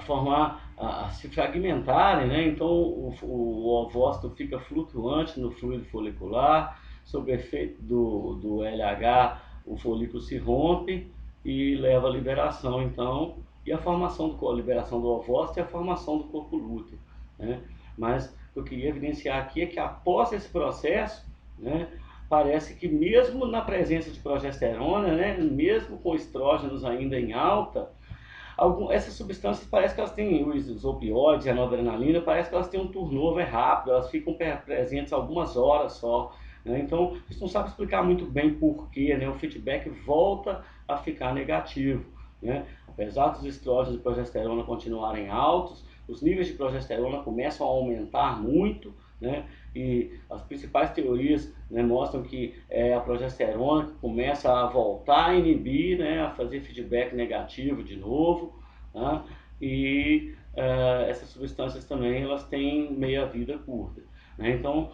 formar, a se fragmentarem, né? Então o ovócito fica flutuante no fluido folicular, sob efeito do LH, o folículo se rompe e leva à liberação, então, e a liberação do ovócito e a formação do corpo lúteo, né? Mas o que eu queria evidenciar aqui é que após esse processo, né, parece que mesmo na presença de progesterona, né, mesmo com estrógenos ainda em alta, essas substâncias parece que elas têm, os opioides, a noradrenalina, parece que elas têm um turnover rápido, elas ficam presentes algumas horas só, né? Então, a gente não sabe explicar muito bem porquê, né? O feedback volta a ficar negativo, né? Apesar dos estrógenos e progesterona continuarem altos, os níveis de progesterona começam a aumentar muito, né? E as principais teorias, né, mostram que é a progesterona que começa a voltar a inibir, né, a fazer feedback negativo de novo, né? E essas substâncias também elas têm meia-vida curta, né? Então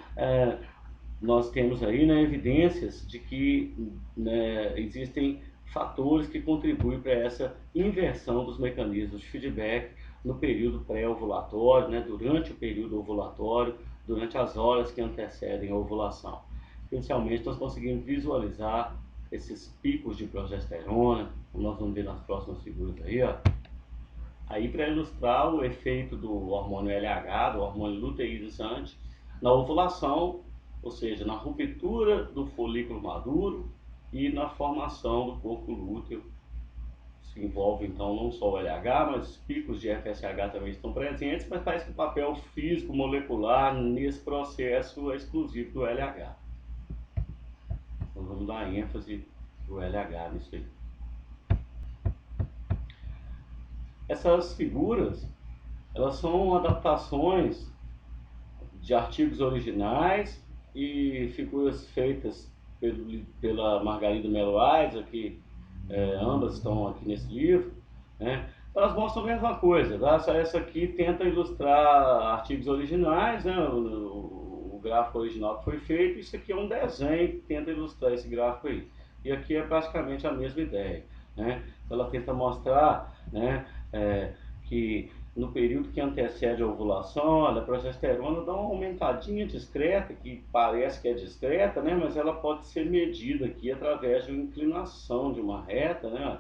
nós temos aí, né, evidências de que, né, existem fatores que contribuem para essa inversão dos mecanismos de feedback no período pré-ovulatório, né, durante o período ovulatório, durante as horas que antecedem a ovulação. Especialmente nós conseguimos visualizar esses picos de progesterona, como nós vamos ver nas próximas figuras aí, ó. Aí para ilustrar o efeito do hormônio LH, do hormônio luteinizante, na ovulação, ou seja, na ruptura do folículo maduro e na formação do corpo lúteo. Se envolve então não só o LH, mas os picos de FSH também estão presentes, mas parece que o papel físico molecular nesse processo é exclusivo do LH. Então vamos dar ênfase do LH nisso aí. Essas figuras, elas são adaptações de artigos originais e figuras feitas pela Margarida Melo Aires, aqui, ambas estão aqui nesse livro, né? Elas mostram a mesma coisa, tá? Essa aqui tenta ilustrar artigos originais, né? O gráfico original que foi feito, isso aqui é um desenho que tenta ilustrar esse gráfico aí. E aqui é praticamente a mesma ideia, né? Ela tenta mostrar, né, que no período que antecede a ovulação, olha, a progesterona dá uma aumentadinha discreta, que parece que é discreta, né, mas ela pode ser medida aqui através de uma inclinação de uma reta, né?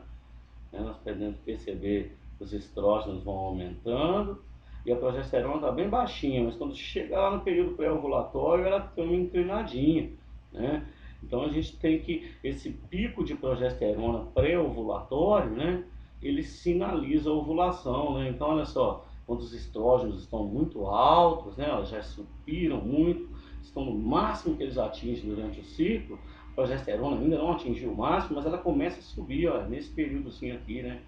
Nós podemos perceber que os estrógenos vão aumentando e a progesterona está bem baixinha, mas quando chega lá no período pré-ovulatório, ela tem uma inclinadinha, né? Então a gente tem que, esse pico de progesterona pré-ovulatório, né, ele sinaliza a ovulação, né? Então olha só, quando os estrógenos estão muito altos, né, elas já subiram muito, estão no máximo que eles atingem durante o ciclo, a progesterona ainda não atingiu o máximo, mas ela começa a subir, ó, nesse períodozinho aqui, né?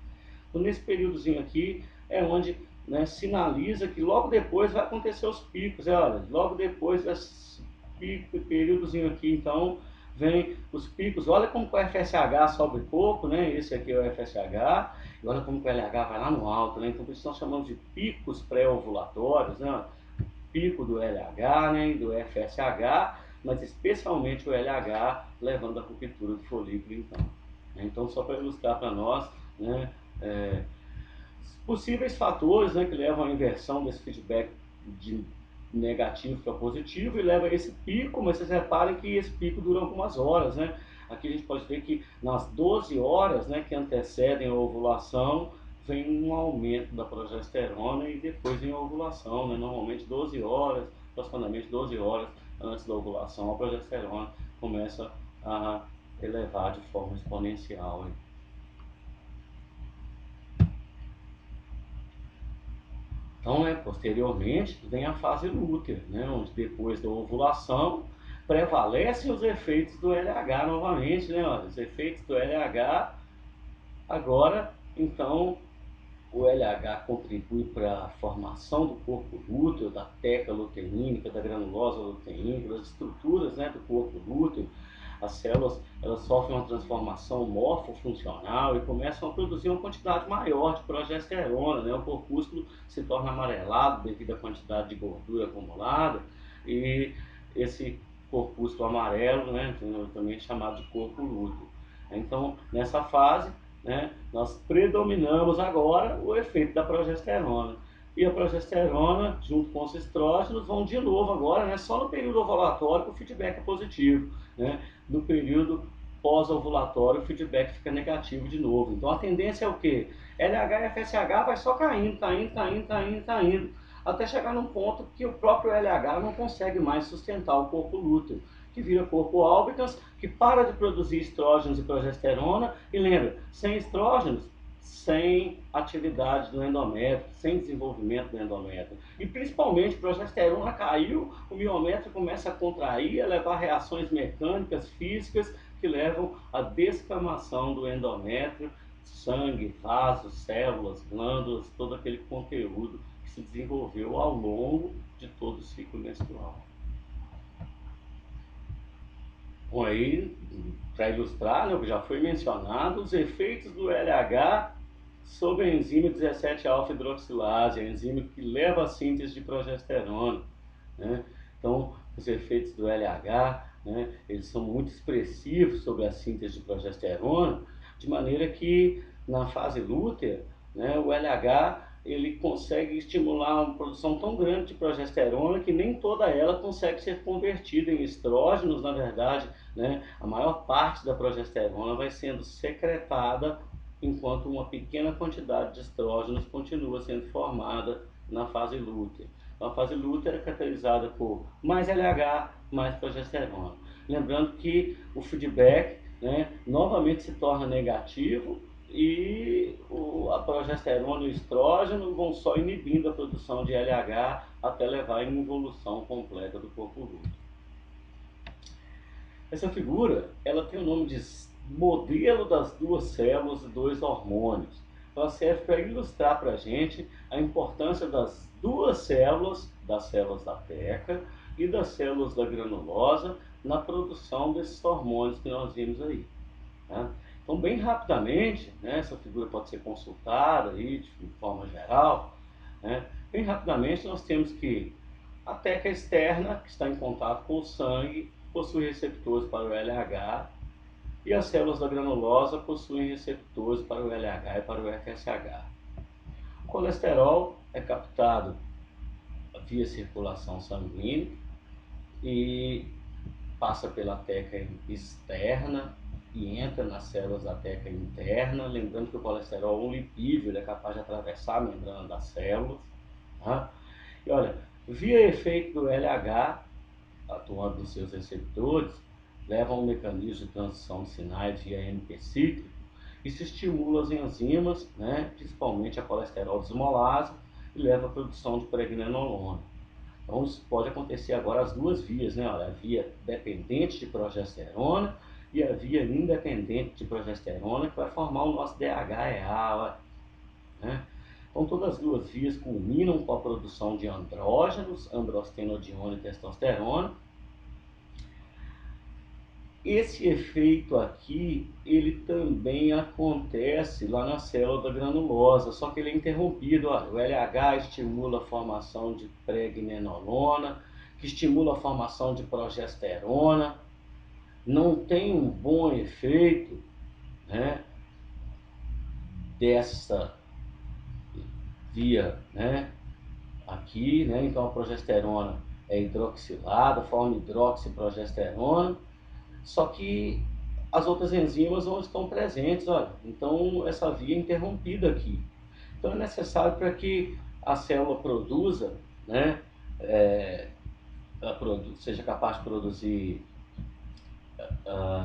Então nesse períodozinho aqui é onde, né, sinaliza que logo depois vai acontecer os picos, olha, logo depois desse períodozinho aqui, então vem os picos, olha como o FSH sobe pouco, né? Esse aqui é o FSH, e olha como o LH vai lá no alto, né? Então por isso nós chamamos de picos pré-ovulatórios, né? Pico do LH, né, e do FSH, mas especialmente o LH levando à ruptura do folículo, então. Então só para ilustrar para nós, né, possíveis fatores, né, que levam à inversão desse feedback de negativo para positivo e leva a esse pico, mas vocês reparem que esse pico dura algumas horas, né? Aqui a gente pode ver que nas 12 horas, né, que antecedem a ovulação, vem um aumento da progesterona e depois vem a ovulação, né? Normalmente 12 horas, aproximadamente 12 horas antes da ovulação, a progesterona começa a elevar de forma exponencial, hein? Então, né, posteriormente, vem a fase lútea, né, onde depois da ovulação prevalecem os efeitos do LH novamente, né, ó, os efeitos do LH. Agora, então, o LH contribui para a formação do corpo lúteo, da teca luteínica, da granulosa luteínica, das estruturas, né, do corpo lúteo. As células, elas sofrem uma transformação morfofuncional e começam a produzir uma quantidade maior de progesterona, né? O corpúsculo se torna amarelado devido à quantidade de gordura acumulada e esse corpúsculo amarelo, né, também é chamado de corpo lúteo. Então, nessa fase, né, nós predominamos agora o efeito da progesterona. E a progesterona, junto com os estrógenos, vão de novo agora, né, só no período ovulatório que o feedback é positivo, né? No período pós-ovulatório o feedback fica negativo de novo. Então a tendência é o quê? LH e FSH vai só caindo, caindo, até chegar num ponto que o próprio LH não consegue mais sustentar o corpo lúteo, que vira corpo albicans, que para de produzir estrógenos e progesterona, e lembra, sem estrógenos, sem atividade do endométrio, sem desenvolvimento do endométrio. E principalmente, progesterona caiu, o miométrio começa a contrair, a levar reações mecânicas, físicas, que levam à descamação do endométrio, sangue, vasos, células, glândulas, todo aquele conteúdo que se desenvolveu ao longo de todo o ciclo menstrual. Bom, aí, para ilustrar, né, já foi mencionado os efeitos do LH sobre a enzima 17-alfa-hidroxilase, a enzima que leva à síntese de progesterona, né? Então, os efeitos do LH, né, eles são muito expressivos sobre a síntese de progesterona, de maneira que na fase lútea, né, o LH ele consegue estimular uma produção tão grande de progesterona que nem toda ela consegue ser convertida em estrógenos, na verdade, né? A maior parte da progesterona vai sendo secretada, enquanto uma pequena quantidade de estrógenos continua sendo formada na fase lútea. Então, a fase lútea é caracterizada por mais LH, mais progesterona. Lembrando que o feedback, né, novamente se torna negativo e a progesterona e o estrógeno vão só inibindo a produção de LH até levar à involução completa do corpo lúteo. Essa figura, ela tem o nome de modelo das duas células e dois hormônios. Ela serve para ilustrar para a gente a importância das duas células, das células da teca e das células da granulosa, na produção desses hormônios que nós vimos aí. Tá? Então, bem rapidamente, né, essa figura pode ser consultada aí, de forma geral, né? Bem rapidamente nós temos que a teca externa, que está em contato com o sangue, possui receptores para o LH, e as células da granulosa possuem receptores para o LH e para o FSH. O colesterol é captado via circulação sanguínea e passa pela teca externa e entra nas células da teca interna. Lembrando que o colesterol é um lipídio, ele é capaz de atravessar a membrana das células. Tá? E olha, via efeito do LH, atuando nos seus receptores, leva a um mecanismo de transição de sinais via AMP cíclico. Isso estimula as enzimas, né, principalmente a colesterol desmolase, e leva à produção de pregnenolona. Então isso pode acontecer agora as duas vias, né? Olha, a via dependente de progesterona e a via independente de progesterona, que vai formar o nosso DHEA, né? Então todas as duas vias culminam com a produção de andrógenos, androstenodiona e testosterona. Esse efeito aqui, ele também acontece lá na célula da granulosa, só que ele é interrompido. Olha, o LH estimula a formação de pregnenolona, que estimula a formação de progesterona, não tem um bom efeito, né, dessa via, né, aqui, né, então a progesterona é hidroxilada, forma hidroxiprogesterona, só que as outras enzimas não estão presentes, olha, então essa via é interrompida aqui. Então é necessário para que a célula produza, né, seja capaz de produzir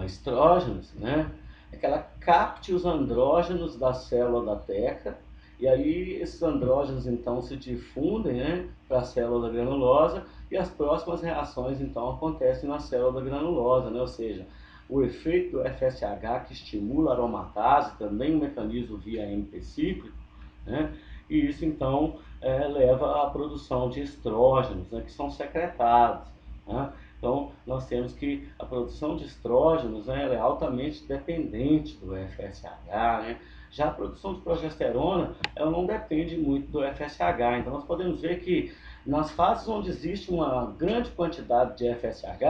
estrógenos, né, é que ela capte os andrógenos da célula da teca, e aí esses andrógenos então se difundem, né, para a célula da granulosa, e as próximas reações então acontecem na célula da granulosa, né, ou seja, o efeito do FSH que estimula a aromatase, também um mecanismo via AMP cíclico, né, e isso então leva à produção de estrógenos, né, que são secretados, né. Então, nós temos que a produção de estrógenos, né, ela é altamente dependente do FSH, né? Já a produção de progesterona, ela não depende muito do FSH. Então, nós podemos ver que nas fases onde existe uma grande quantidade de FSH,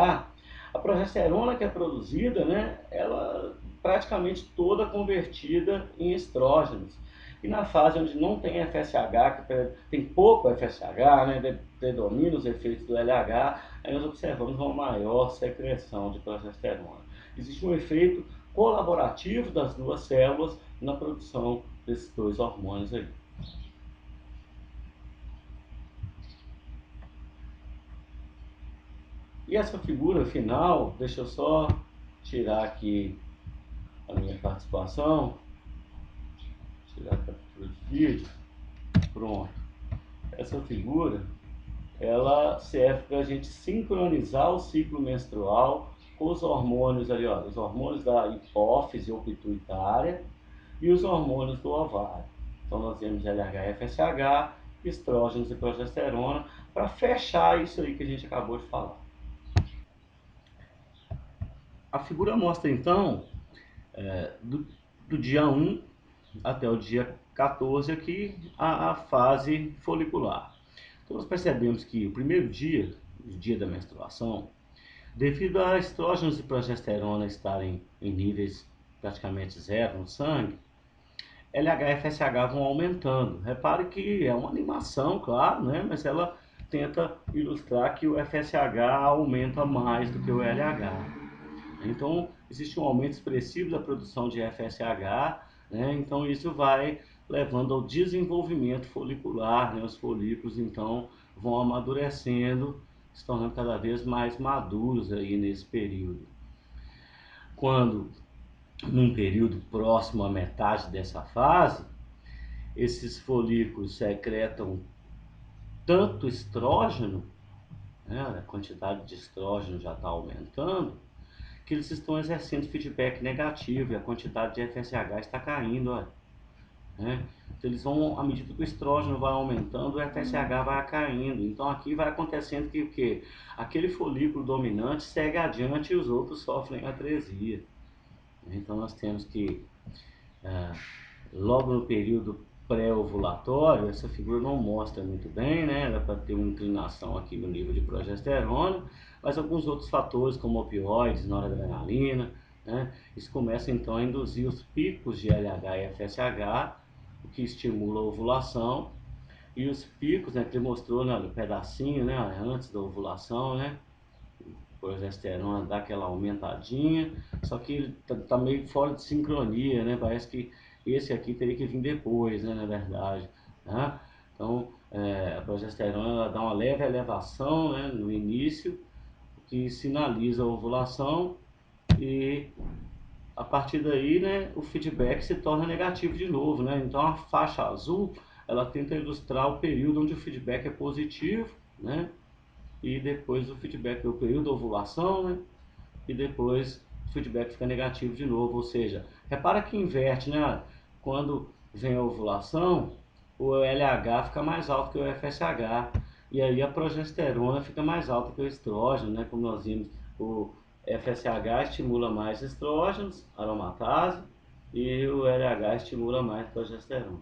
a progesterona que é produzida, né, ela praticamente toda convertida em estrógenos. E na fase onde não tem FSH, que tem pouco FSH, né, predomina os efeitos do LH, aí nós observamos uma maior secreção de progesterona. Existe um efeito colaborativo das duas células na produção desses dois hormônios aí. E essa figura final, deixa eu só tirar aqui a minha participação, tirar a captura de vídeo, pronto. Essa figura, ela serve para a gente sincronizar o ciclo menstrual com os hormônios ali, ó, os hormônios da hipófise ou pituitária e os hormônios do ovário. Então nós temos LH, FSH, estrógenos e progesterona, para fechar isso aí que a gente acabou de falar. A figura mostra então do dia 1 até o dia 14 aqui a fase folicular. Então nós percebemos que o primeiro dia, o dia da menstruação, devido a estrógenos e progesterona estarem em níveis praticamente zero no sangue, LH e FSH vão aumentando. Repare que é uma animação, claro, né? Mas ela tenta ilustrar que o FSH aumenta mais do que o LH. Então, existe um aumento expressivo da produção de FSH, né? Então isso vai levando ao desenvolvimento folicular, né? Os folículos então vão amadurecendo se tornando cada vez mais maduros aí nesse período. Quando, num período próximo à metade dessa fase, esses folículos secretam tanto estrógeno, né, a quantidade de estrógeno já está aumentando, que eles estão exercendo feedback negativo e a quantidade de FSH está caindo, olha, né? Então eles vão, à medida que o estrógeno vai aumentando, o FSH vai caindo. Então aqui vai acontecendo que aquele folículo dominante segue adiante e os outros sofrem atresia. Então nós temos que, logo no período pré-ovulatório, essa figura não mostra muito bem, né? Era para ter uma inclinação aqui no nível de progesterona, mas alguns outros fatores, como opioides, noradrenalina, né? Isso começa então a induzir os picos de LH e FSH, o que estimula a ovulação, e os picos, né, que ele mostrou no pedacinho, né, antes da ovulação, né? Progesterona dá aquela aumentadinha, só que ele tá meio fora de sincronia, né? Parece que esse aqui teria que vir depois, né? Na verdade, né? Então, a progesterona ela dá uma leve elevação, né, no início, que sinaliza a ovulação e a partir daí, né, o feedback se torna negativo de novo, né? Então, a faixa azul ela tenta ilustrar o período onde o feedback é positivo, né? E depois o feedback é o período da ovulação, né? E depois o feedback fica negativo de novo, ou seja, repara que inverte, né? Quando vem a ovulação, o LH fica mais alto que o FSH, e aí a progesterona fica mais alta que o estrógeno, né? Como nós vimos, o FSH estimula mais estrógenos, aromatase, e o LH estimula mais progesterona.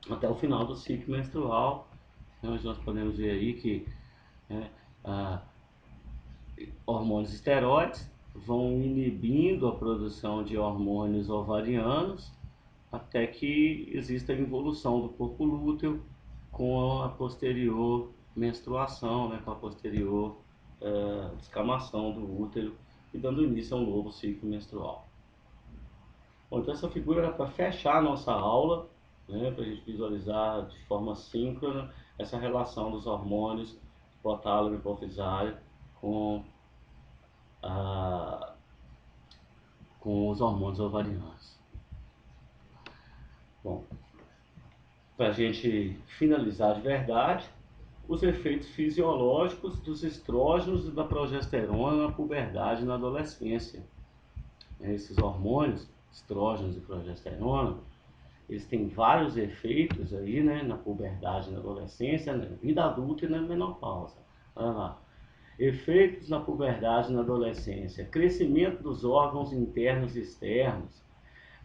Até o final do ciclo menstrual, onde nós podemos ver aí que, né, hormônios esteroides vão inibindo a produção de hormônios ovarianos até que exista a involução do corpo lúteo com a posterior menstruação, né, com a posterior descamação do útero e dando início a um novo ciclo menstrual. Bom, então essa figura era para fechar a nossa aula, né, para a gente visualizar de forma síncrona essa relação dos hormônios hipotálamo e hipofisário com com os hormônios ovarianos. Bom, para a gente finalizar de verdade, os efeitos fisiológicos dos estrógenos e da progesterona na puberdade e na adolescência. Esses hormônios, estrógenos e progesterona, eles têm vários efeitos aí, né, na puberdade e na adolescência, na vida adulta e na menopausa. Olha lá. Efeitos na puberdade e na adolescência: crescimento dos órgãos internos e externos,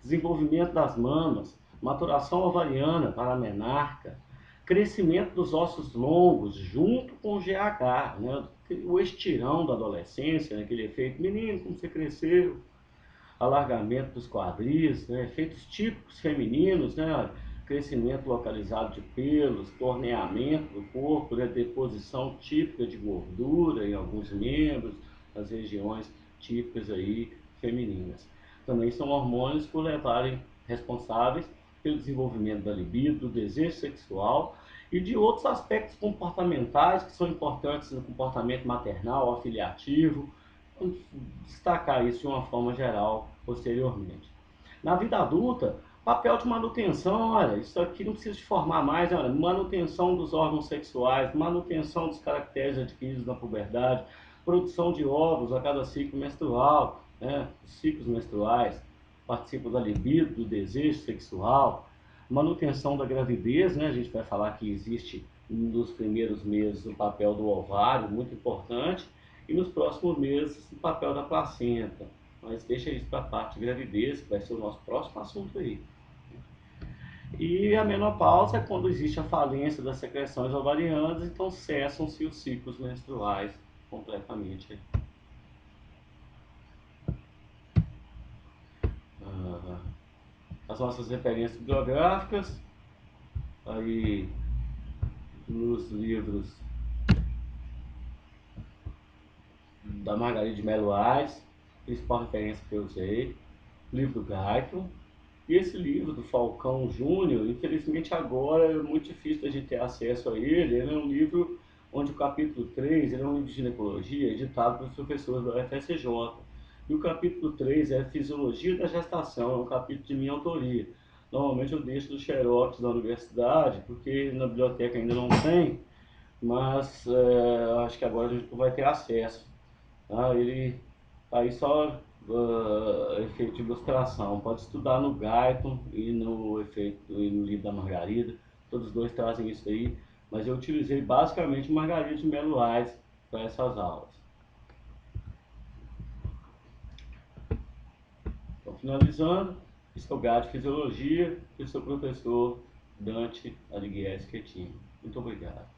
desenvolvimento das mamas, maturação ovariana para a menarca, crescimento dos ossos longos junto com o GH, né? O estirão da adolescência, né? Aquele efeito, menino, como você cresceu, alargamento dos quadris, né? Efeitos típicos femininos, né? Crescimento localizado de pelos, torneamento do corpo, né? Deposição típica de gordura em alguns membros, nas regiões típicas aí femininas. Também são hormônios por levarem responsáveis pelo desenvolvimento da libido, do desejo sexual e de outros aspectos comportamentais que são importantes no comportamento maternal, afiliativo. Vamos destacar isso de uma forma geral posteriormente. Na vida adulta, papel de manutenção, olha, isso aqui não precisa de formar mais, olha, manutenção dos órgãos sexuais, manutenção dos caracteres adquiridos na puberdade, produção de óvulos a cada ciclo menstrual, né, os ciclos menstruais, participam da libido, do desejo sexual, manutenção da gravidez, né, a gente vai falar que existe nos primeiros meses o papel do ovário, muito importante, e nos próximos meses o papel da placenta. Mas deixa isso para a parte de gravidez, que vai ser o nosso próximo assunto aí. E a menopausa é quando existe a falência das secreções ovarianas, então cessam-se os ciclos menstruais completamente. As nossas referências bibliográficas, aí nos livros da Margarida de Melo Aires, principal referência que eu usei, livro do Guyton. E esse livro do Falcão Júnior, infelizmente agora é muito difícil de ter acesso a ele. Ele é um livro onde o capítulo 3 ele é um livro de ginecologia editado pelos professores da UFSJ. E o capítulo 3 é Fisiologia da Gestação, é um capítulo de minha autoria. Normalmente eu deixo do xerox da universidade, porque na biblioteca ainda não tem, mas acho que agora a gente vai ter acesso. Tá? Ele tá aí só efeito de ilustração. Pode estudar no Guyton e no efeito e no livro da Margarida. Todos os dois trazem isso aí, mas eu utilizei basicamente Margarida de Melo Lais para essas aulas. Então, finalizando, Estogado de Fisiologia e seu professor Dante Alighieri Schettini. Muito obrigado.